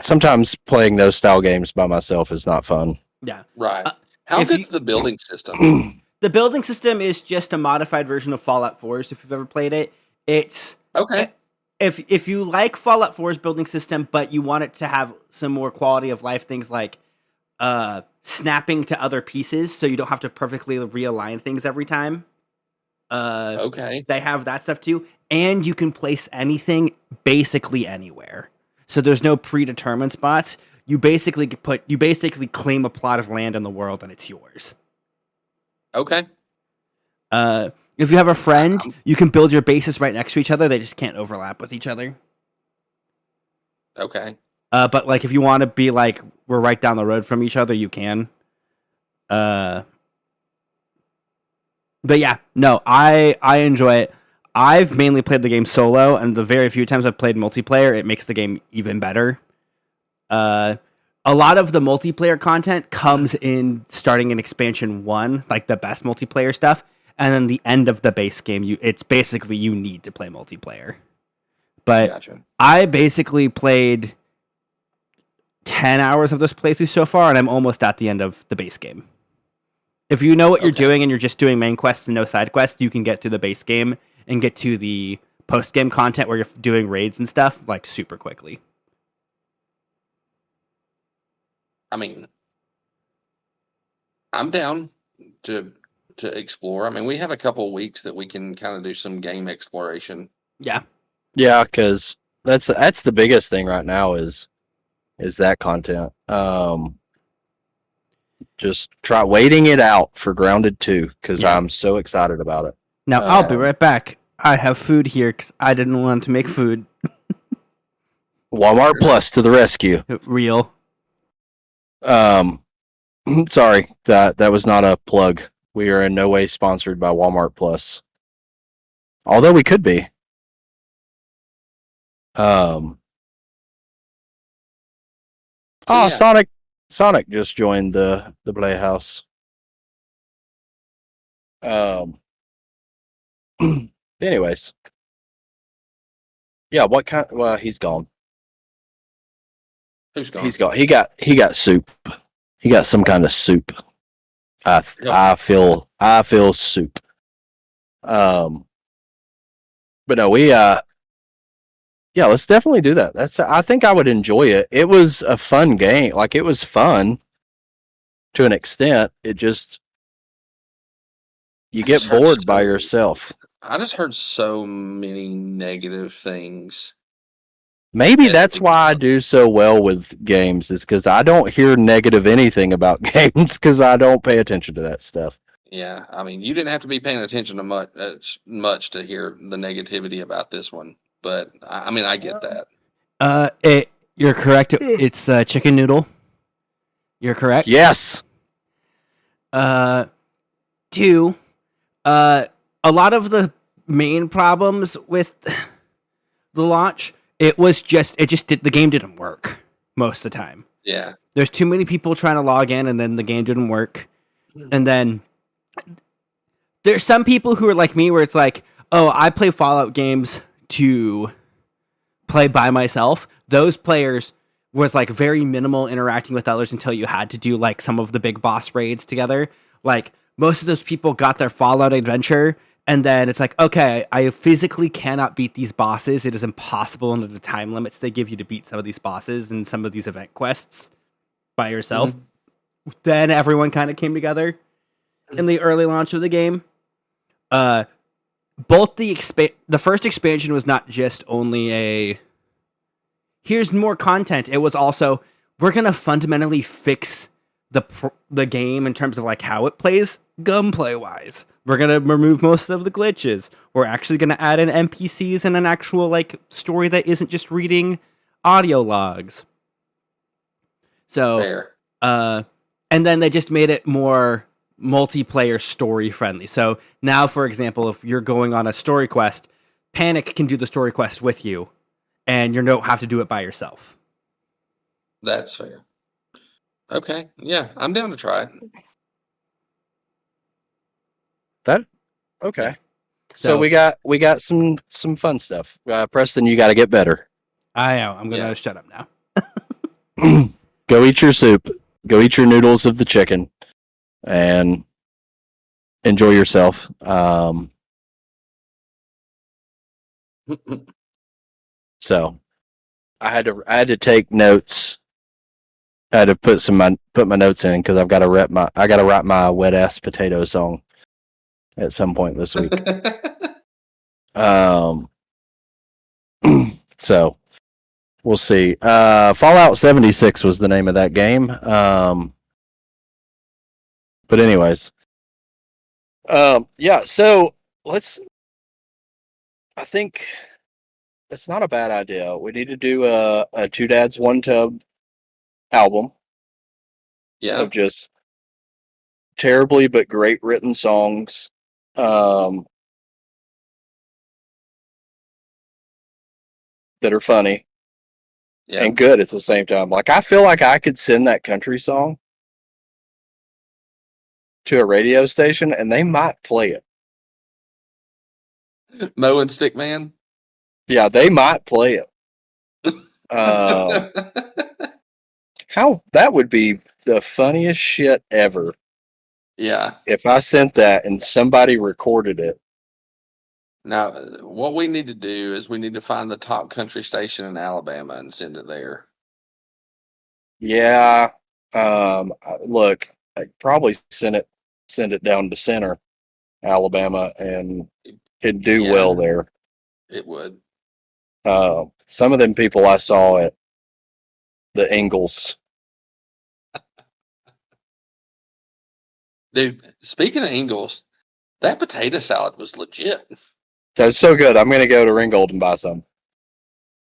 sometimes playing those style games by myself is not fun.
Yeah.
Right. How good's the building system?
The building system is just a modified version of Fallout 4. So if you've ever played it, it's
okay.
If you like Fallout 4's building system, but you want it to have some more quality of life things like snapping to other pieces, so you don't have to perfectly realign things every time.
Okay.
They have that stuff too, and you can place anything basically anywhere. So there's no predetermined spots. You basically claim a plot of land in the world, and it's yours.
Okay.
If you have a friend, you can build your bases right next to each other. They just can't overlap with each other.
Okay.
But like if you want to be like we're right down the road from each other, you can. But yeah, no, I enjoy it. I've mainly played the game solo, and the very few times I've played multiplayer, it makes the game even better. A lot of the multiplayer content comes in starting in expansion 1, like the best multiplayer stuff. And then the end of the base game, it's basically you need to play multiplayer. But gotcha. I basically played 10 hours of this playthrough so far, and I'm almost at the end of the base game. If you know what you're doing and you're just doing main quests and no side quests, you can get through the base game and get to the post-game content where you're doing raids and stuff, like, super quickly.
I mean, I'm down to to explore. I mean, we have a couple of weeks that we can kind of do some game exploration.
Yeah.
Yeah, because that's the biggest thing right now is that content. Just try waiting it out for Grounded 2 because
Yeah.
I'm so excited about it.
Now I'll be right back. I have food here because I didn't want to make food.
Walmart Plus to the rescue.
Real.
Sorry, that was not a plug. We are in no way sponsored by Walmart Plus. Although we could be.
So,
Oh,
yeah.
Sonic just joined the Playhouse. Anyways. Yeah, what kind well, he's gone.
Who's gone?
He's gone. He got soup. He got some kind of soup. I feel soup. But no, we yeah, let's definitely do that. I think I would enjoy it. It was a fun game. Like it was fun to an extent. It just you get bored by yourself.
I just heard so many negative things.
Maybe that's why I do so well with games is because I don't hear negative anything about games because I don't pay attention to that stuff.
Yeah, I mean, you didn't have to be paying attention to much to hear the negativity about this one, but I mean, I get that.
You're correct. It's chicken noodle. You're correct.
Yes.
Two. A lot of the main problems with the launch, the game didn't work most of the time.
Yeah.
There's too many people trying to log in and then the game didn't work. And then there's some people who are like me where it's like, oh, I play Fallout games to play by myself. Those players was like very minimal interacting with others until you had to do like some of the big boss raids together. Like most of those people got their Fallout adventure and then it's like, okay, I physically cannot beat these bosses. It is impossible under the time limits they give you to beat some of these bosses and some of these event quests by yourself. Mm-hmm. Then everyone kind of came together in the early launch of the game. Both the first expansion was not just only a here's more content. It was also we're gonna fundamentally fix the game in terms of like how it plays gunplay wise. We're gonna remove most of the glitches. We're actually gonna add in NPCs and an actual like story that isn't just reading audio logs. So,
Fair.
And then they just made it more multiplayer story friendly. So now, for example, if you're going on a story quest, Panic can do the story quest with you, and you don't have to do it by yourself.
That's fair. Okay, yeah, I'm down to try it.
Okay. So we got some fun stuff. Preston, you got to get better.
I know. I'm gonna shut up now.
Go eat your soup. Go eat your noodles of the chicken, and enjoy yourself. So, I had to take notes. I had to put my notes in because I got to write my wet ass potato song at some point this week. So we'll see. Fallout 76 was the name of that game. But anyways, yeah. So I think that's not a bad idea. We need to do a Two Dads One Tub album.
Yeah.
Of just terribly but great written songs. That are funny and good at the same time. Like I feel like I could send that country song to a radio station and they might play it.
Mo and Stickman?
Yeah, they might play it. How that would be the funniest shit ever.
Yeah.
If I sent that and somebody recorded it.
Now, what we need to do is we need to find the top country station in Alabama and send it there.
Yeah. Look, I probably sent it send it down to center Alabama, and it'd do well there.
It would.
Some of them people I saw at the Ingles.
Dude, speaking of Ingles, that potato salad was legit.
That's so good. I'm going to go to Ringgold and buy some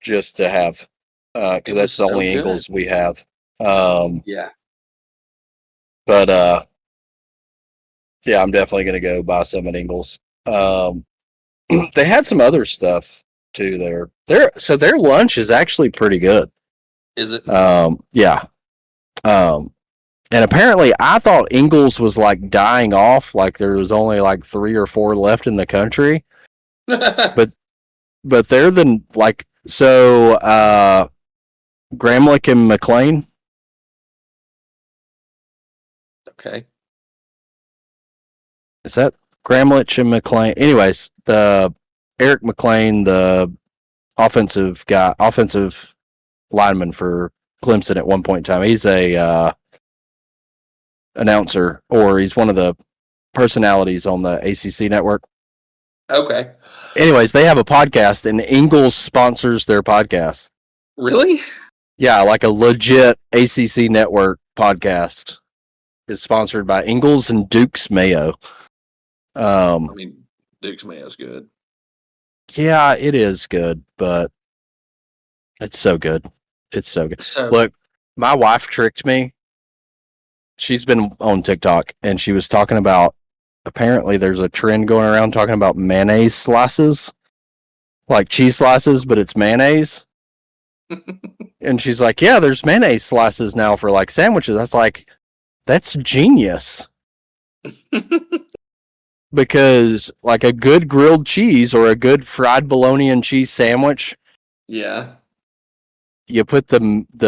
just to have, because
It was
that's the
so
only
good.
Ingles we have.
Yeah.
But yeah, I'm definitely going to go buy some at Ingles. They had some other stuff too there. So their lunch is actually pretty good.
Is it?
Yeah. And apparently I thought Ingles was like dying off, like there was only like 3 or 4 left in the country. But they're the like so Gramlich and McLean.
Okay.
Is that Gramlich and McLean? Anyways, the Eric McLean, the offensive lineman for Clemson at one point in time. He's a announcer, or he's one of the personalities on the ACC network.
Okay.
Anyways, they have a podcast, and Ingles sponsors their podcast.
Really?
Yeah, like a legit ACC network podcast is sponsored by Ingles and Duke's Mayo.
I mean, Duke's Mayo's good.
Yeah, it is good, but it's so good. It's so good.
So,
Look, my wife tricked me. She's been on TikTok, and she was talking about, apparently there's a trend going around talking about mayonnaise slices, like cheese slices, but it's mayonnaise. And she's like, yeah, there's mayonnaise slices now for like sandwiches. I was like, that's genius. Because like a good grilled cheese or a good fried bologna and cheese sandwich,
yeah.
you put the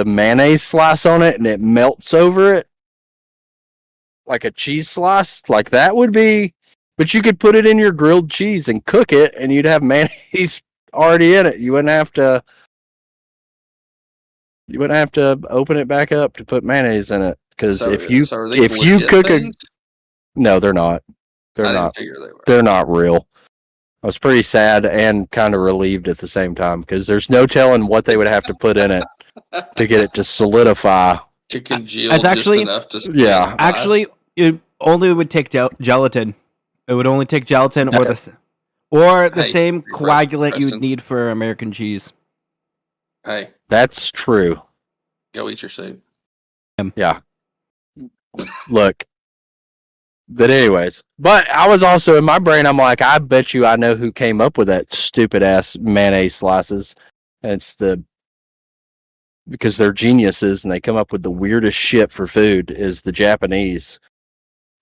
mayonnaise slice on it and it melts over it like a cheese slice. Like that would be, but you could put it in your grilled cheese and cook it, and you'd have mayonnaise already in it. You wouldn't have to open it back up to put mayonnaise in it. Because
So,
if you
are these
if you
legit
cook
things?
no, they're not.
I
They're
didn't
not.
figure they were.
They're not real. I was pretty sad and kind of relieved at the same time, because there's no telling what they would have to put in it to get it to solidify.
To congeal
It's actually-
just enough to
Yeah.
Actually, it only would take gelatin. It would only take gelatin or the
Hey,
same coagulant you
Preston.
would need for American cheese.
Hey,
That's true.
go eat your soup.
Yeah. Look. But anyways, but I was also in my brain, I'm like, I bet you I know who came up with that stupid ass mayonnaise slices. And it's because they're geniuses and they come up with the weirdest shit for food, is the Japanese.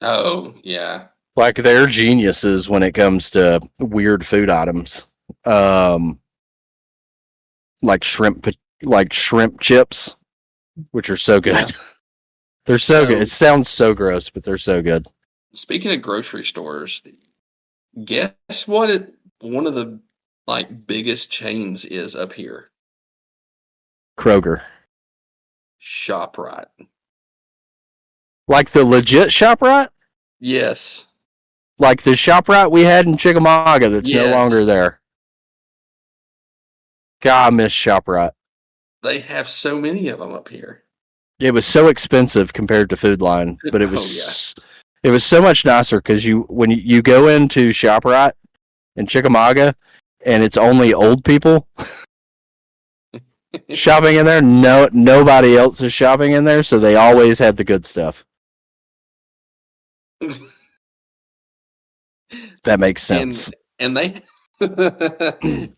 Oh, yeah.
Like they're geniuses when it comes to weird food items. Like shrimp chips, which are so good.
Yeah.
They're so good.
So-
It sounds so gross, but they're so good.
Speaking of grocery stores, guess what one of the like biggest chains is up here?
Kroger.
ShopRite.
Like the legit ShopRite?
Yes.
Like the ShopRite we had in Chickamauga that's no
Yes.
longer there. God, I miss ShopRite.
They have so many of them up here.
It was so expensive compared to Food Line, but it was it was so much nicer because when you go into ShopRite in Chickamauga and it's only old people shopping in there. Nobody else is shopping in there, so they always had the good stuff. That makes sense.
And they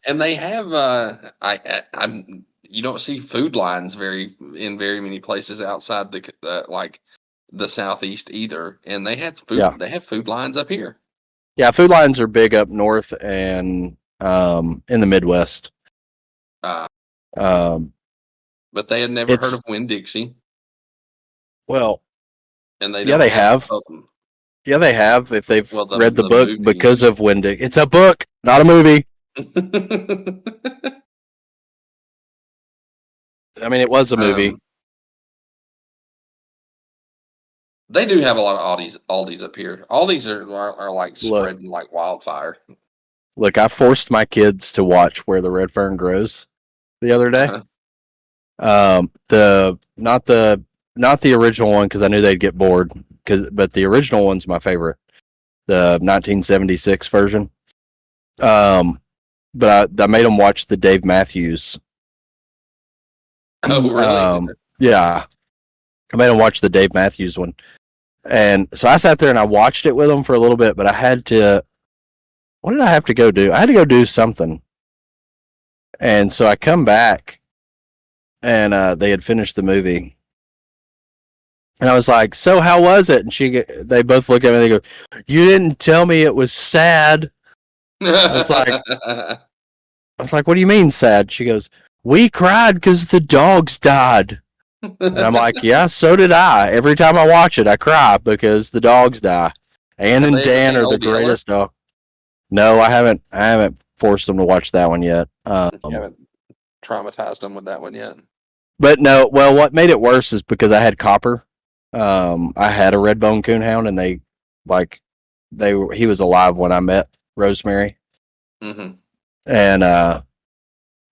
and they have I'm you don't see food lines in very many places outside the like the southeast either, and they have food lines up here.
Yeah, food lines are big up north and in the Midwest.
But
But
they had never heard of Winn-Dixie,
well,
and they
Yeah,
don't
they have.
of them.
yeah, they have if they've
Well,
read the
the
book
movie.
because of Wendick. It's a book, not a movie. I mean, it was a movie.
They do have a lot of Aldi's up here. Aldi's are like spreading like wildfire.
Look, I forced my kids to watch Where the Red Fern Grows the other day. The not the original one because I knew they'd get bored. But the original one's my favorite, the 1976 version. But I made them watch the Dave Matthews.
Oh, really?
Yeah, I made them watch the Dave Matthews one, and so I sat there and I watched it with them for a little bit. But I had to. What did I have to go do? I had to go do something, and so I come back, and they had finished the movie, and I was like, "So how was it?" And they both look at me and they go, "You didn't tell me it was sad." I was like, "What do you mean sad?" She goes, "We cried because the dogs died." And I'm like, "Yeah, so did I. Every time I watch it, I cry because the dogs die. Ann and Dan are the greatest dog." No, I haven't forced them to watch that one yet.
You haven't traumatized them with that one yet.
But no, well, what made it worse is because I had Copper. I had a red-bone coonhound, and he was alive when I met Rosemary.
Mm-hmm.
And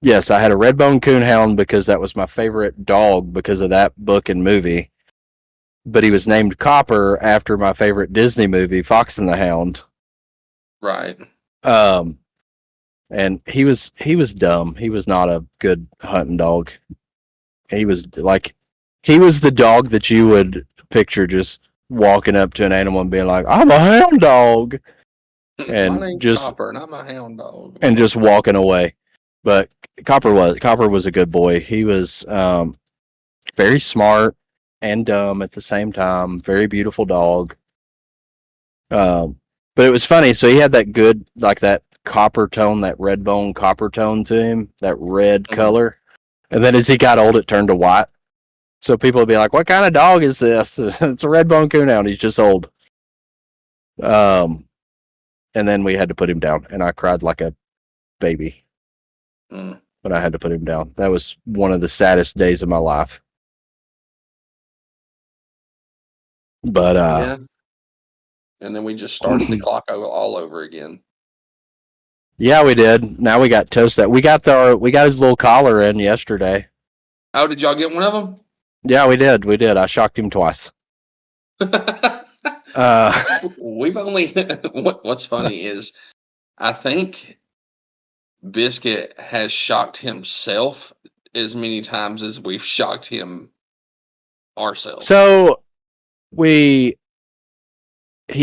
yes, I had a red-bone coonhound because that was my favorite dog because of that book and movie. But he was named Copper after my favorite Disney movie, Fox and the Hound.
Right.
And he was dumb. He was not a good hunting dog. He was the dog that you would picture just walking up to an animal and being like, "I'm a hound dog," and
my name's
just
Copper, and I'm a hound dog,
and just walking away. But Copper was a good boy. He was very smart and dumb at the same time. Very beautiful dog. But it was funny. So he had that good, like that copper tone, that red bone copper tone to him, that red color. And then as he got old, it turned to white. So people would be like, "What kind of dog is this?" It's a red bone coonhound. He's just old. And then we had to put him down, and I cried like a baby. But I had to put him down. That was one of the saddest days of my life. But
yeah. And then we just started the clock all over again.
Yeah, we did. Now we got Toast. We got his little collar in yesterday.
Oh, did y'all get one of them?
Yeah, we did. I shocked him twice.
We've only. What's funny is, I think Biscuit has shocked himself as many times as we've shocked him ourselves.
So he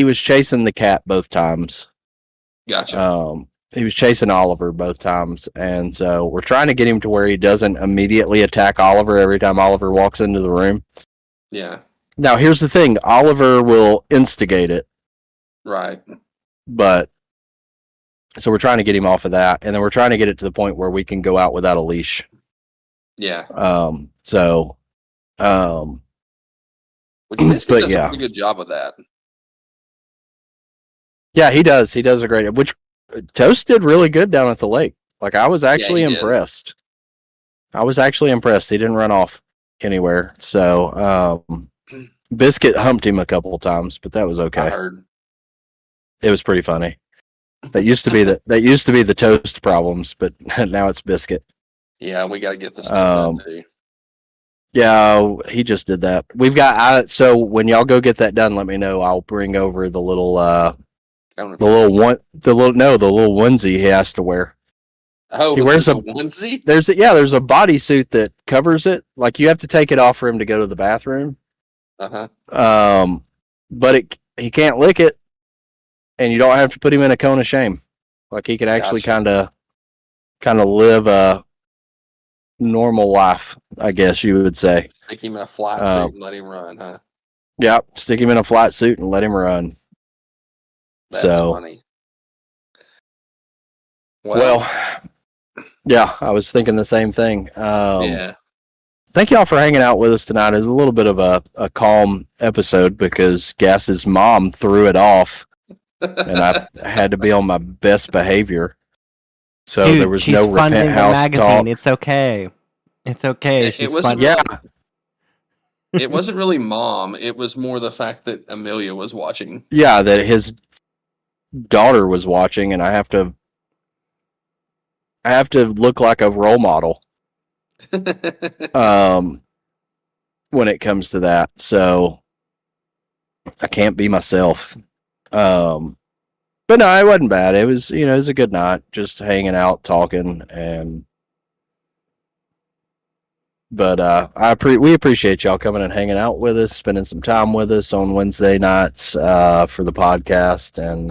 was chasing the cat both times.
Gotcha.
He was chasing Oliver both times, and so we're trying to get him to where he doesn't immediately attack Oliver every time Oliver walks into the room.
Yeah.
Now, here's the thing. Oliver will instigate it.
Right.
But, so we're trying to get him off of that, and then we're trying to get it to the point where we can go out without a leash.
Yeah.
But
Biscuit does
yeah.
a pretty good job of that.
Yeah, he does. He does a great. Which Toast did really good down at the lake. Like I was actually impressed. I was actually impressed. He didn't run off anywhere. So Biscuit humped him a couple of times, but that was okay.
I heard.
It was pretty funny. That used to be the Toast problems, but now it's Biscuit.
Yeah, we got to get this done too.
Yeah, he just did that. We've got so when y'all go get that done, let me know. I'll bring over the little the little onesie he has to wear.
Oh,
he wears a
onesie.
There's a bodysuit that covers it. Like you have to take it off for him to go to the bathroom. But he can't lick it, and you don't have to put him in a cone of shame. Like he can actually kind of live a normal life, I guess you would say.
Stick him in a flat suit and let him run, huh?
Yep, stick him in a flat suit and let him run.
That's funny.
Well, yeah, I was thinking the same thing.
Yeah.
Thank y'all for hanging out with us tonight. It's a little bit of a calm episode because Gas's mom threw it off, and I had to be on my best behavior. So
Dude,
there was
she's
no
funding
Repent
the
House
magazine.
talk.
It's okay. It's okay. She's
was
funding.
Yeah.
It wasn't really mom. It was more the fact that Amelia was watching.
Yeah, that his daughter was watching, and I have to look like a role model when it comes to that. So I can't be myself. But no, it wasn't bad. It was, it was a good night, just hanging out, talking, but we appreciate y'all coming and hanging out with us, spending some time with us on Wednesday nights for the podcast. And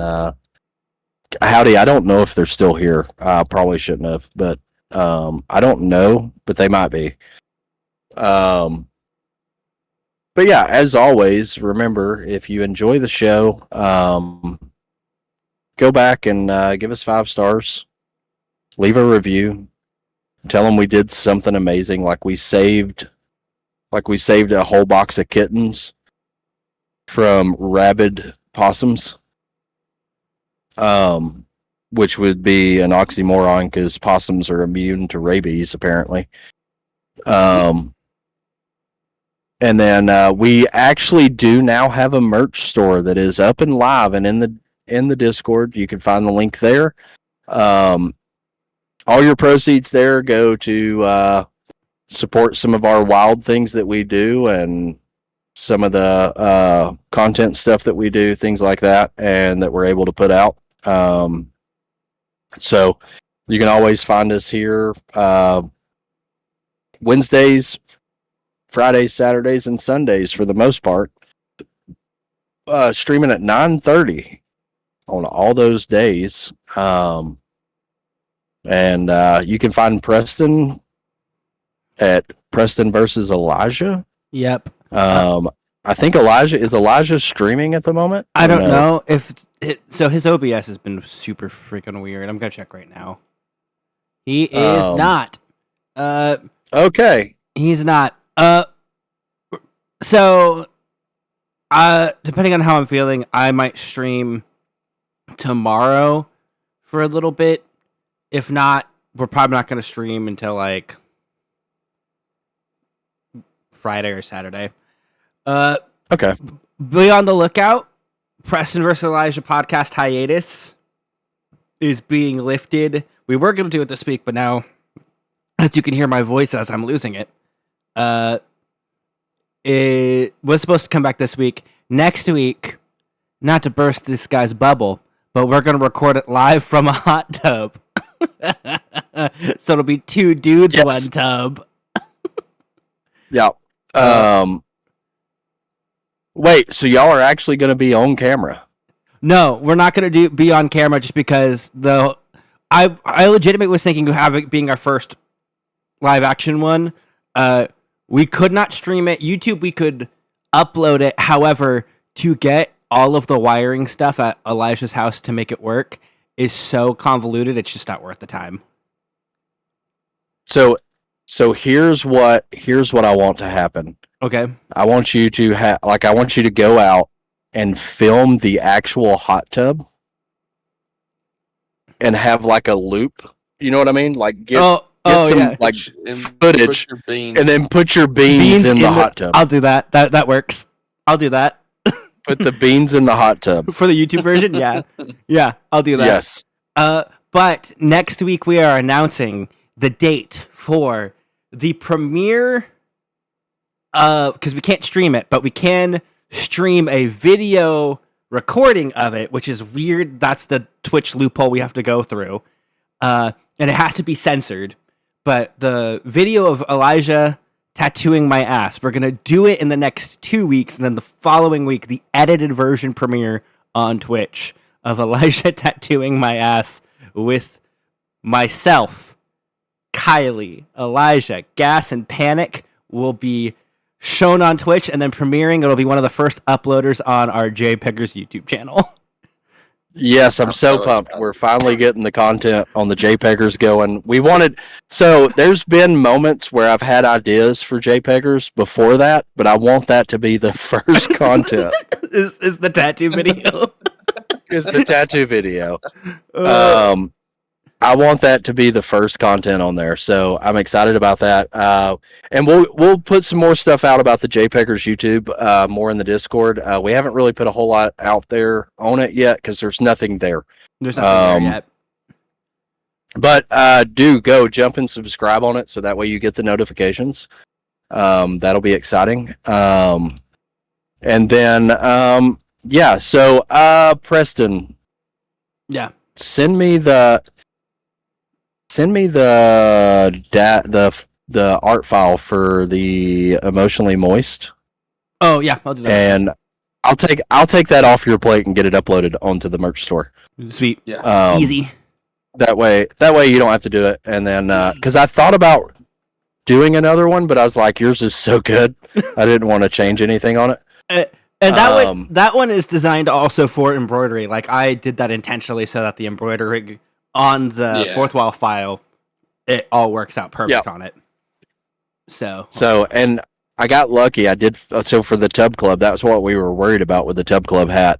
howdy, I don't know if they're still here. I probably shouldn't have, but I don't know, but they might be. But yeah, as always, remember, if you enjoy the show, go back and give us 5 stars. Leave a review. Tell them we did something amazing, like we saved a whole box of kittens from rabid possums. Which would be an oxymoron because possums are immune to rabies, apparently. And then we actually do now have a merch store that is up and live and in the Discord. You can find the link there. All your proceeds there go to support some of our wild things that we do and some of the content stuff that we do, things like that, and that we're able to put out. So you can always find us here Wednesdays, Fridays, Saturdays, and Sundays for the most part. Streaming at 9:30 on all those days. And you can find Preston at Preston versus Elijah.
Yep.
I think Elijah streaming at the moment?
I don't know if so his OBS has been super freaking weird. I'm gonna check right now. He is not.
Okay.
He's not. So depending on how I'm feeling, I might stream tomorrow for a little bit. If not, we're probably not gonna stream until like Friday or Saturday.
Okay.
Be on the lookout. Preston vs. Elijah podcast hiatus is being lifted. We were going to do it this week, but now, as you can hear my voice as I'm losing it, it was supposed to come back this week. Next week, not to burst this guy's bubble, but we're going to record it live from a hot tub. So it'll be 2 dudes,
yes.
1 tub.
Yeah. Wait, so y'all are actually going to be on camera?
No, we're not going to be on camera just because I legitimately was thinking of having being our first live action one. We could not stream it. YouTube, we could upload it. However, to get all of the wiring stuff at Elijah's house to make it work is so convoluted, it's just not worth the time.
So here's what I want to happen.
Okay.
I want you to I want you to go out and film the actual hot tub and have like a loop. You know what I mean? Like get some
yeah.
like footage and then put your beans in the hot tub.
I'll do that. That works. I'll do that.
Put the beans in the hot tub.
For the YouTube version? Yeah. Yeah, I'll do that.
Yes.
But next week we are announcing the date for the premiere because we can't stream it, but we can stream a video recording of it, which is weird. That's the Twitch loophole we have to go through. And it has to be censored. But the video of Elijah tattooing my ass, we're going to do it in the next 2 weeks, and then the following week, the edited version premiere on Twitch of Elijah tattooing my ass with myself, Kylie, Elijah, Gas, and Panic will be shown on Twitch, and then premiering. It'll be one of the first uploaders on our JPeggers YouTube channel.
Yes, I'm so pumped. We're finally getting the content on the JPeggers going. So there's been moments where I've had ideas for JPeggers before that, but I want that to be the first content.
is the tattoo video.
Is the tattoo video. I want that to be the first content on there, so I'm excited about that. And we'll put some more stuff out about the JPEGers YouTube, more in the Discord. We haven't really put a whole lot out there on it yet because there's nothing there.
There's nothing there yet.
But do go jump and subscribe on it so that way you get the notifications. That'll be exciting. And then yeah, so Preston.
Yeah.
Send me the art file for the Emotionally Moist.
Oh yeah, I'll do that.
And I'll take that off your plate and get it uploaded onto the merch store.
Sweet.
Yeah.
Easy.
That way you don't have to do it. And then because I thought about doing another one, but I was like, yours is so good, I didn't want to change anything on it.
And that one is designed also for embroidery. Like I did that intentionally so that the embroidery on the fourth wall file, it all works out perfect on it. So
and I got lucky. I did so for the Tub Club. That was what we were worried about with the Tub Club hat,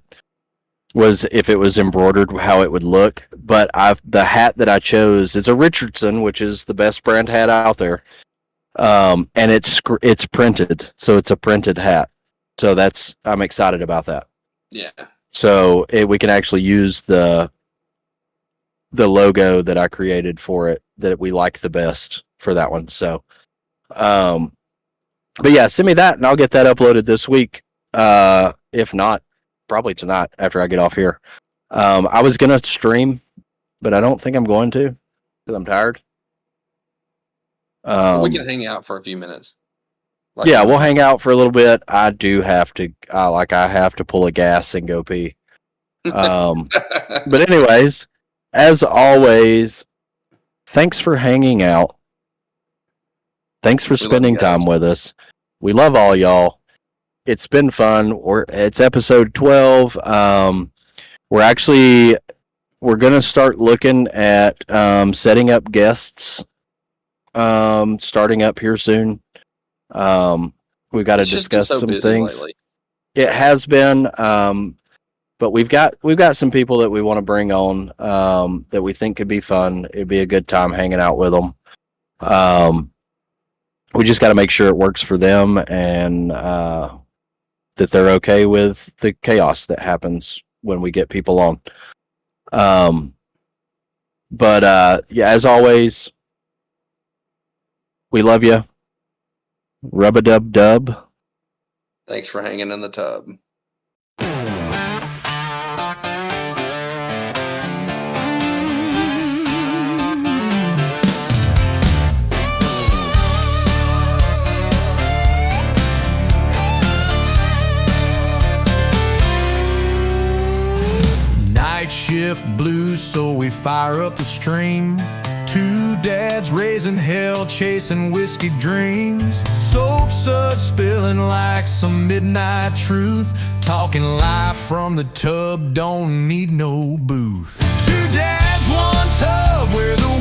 was if it was embroidered, how it would look. But the hat that I chose is a Richardson, which is the best brand hat out there. And it's printed, so it's a printed hat. So I'm excited about that.
Yeah.
So we can actually use the logo that I created for it that we like the best for that one. So, but yeah, send me that and I'll get that uploaded this week. If not, probably tonight after I get off here. I was gonna stream, but I don't think I'm going to because I'm tired.
We can hang out for a few minutes.
Yeah, we'll hang out for a little bit. I do have to, I have to pull a gas and go pee. But anyways, as always, thanks for hanging out. Thanks for spending time with us. We love all y'all. It's been fun. It's episode 12. We're going to start looking at setting up guests starting up here soon. We've got to discuss some things. Lately. It has been, but we've got some people that we want to bring on that we think could be fun. It'd be a good time hanging out with them. We just got to make sure it works for them and that they're okay with the chaos that happens when we get people on. But yeah, as always, we love you. Rub-a-dub-dub.
Thanks for hanging in the tub.
Night shift blues, so we fire up the stream. Two dads raising hell, chasing whiskey dreams. Soap suds spilling like some midnight truth. Talking live from the tub, don't need no booth. Two dads, one tub, where the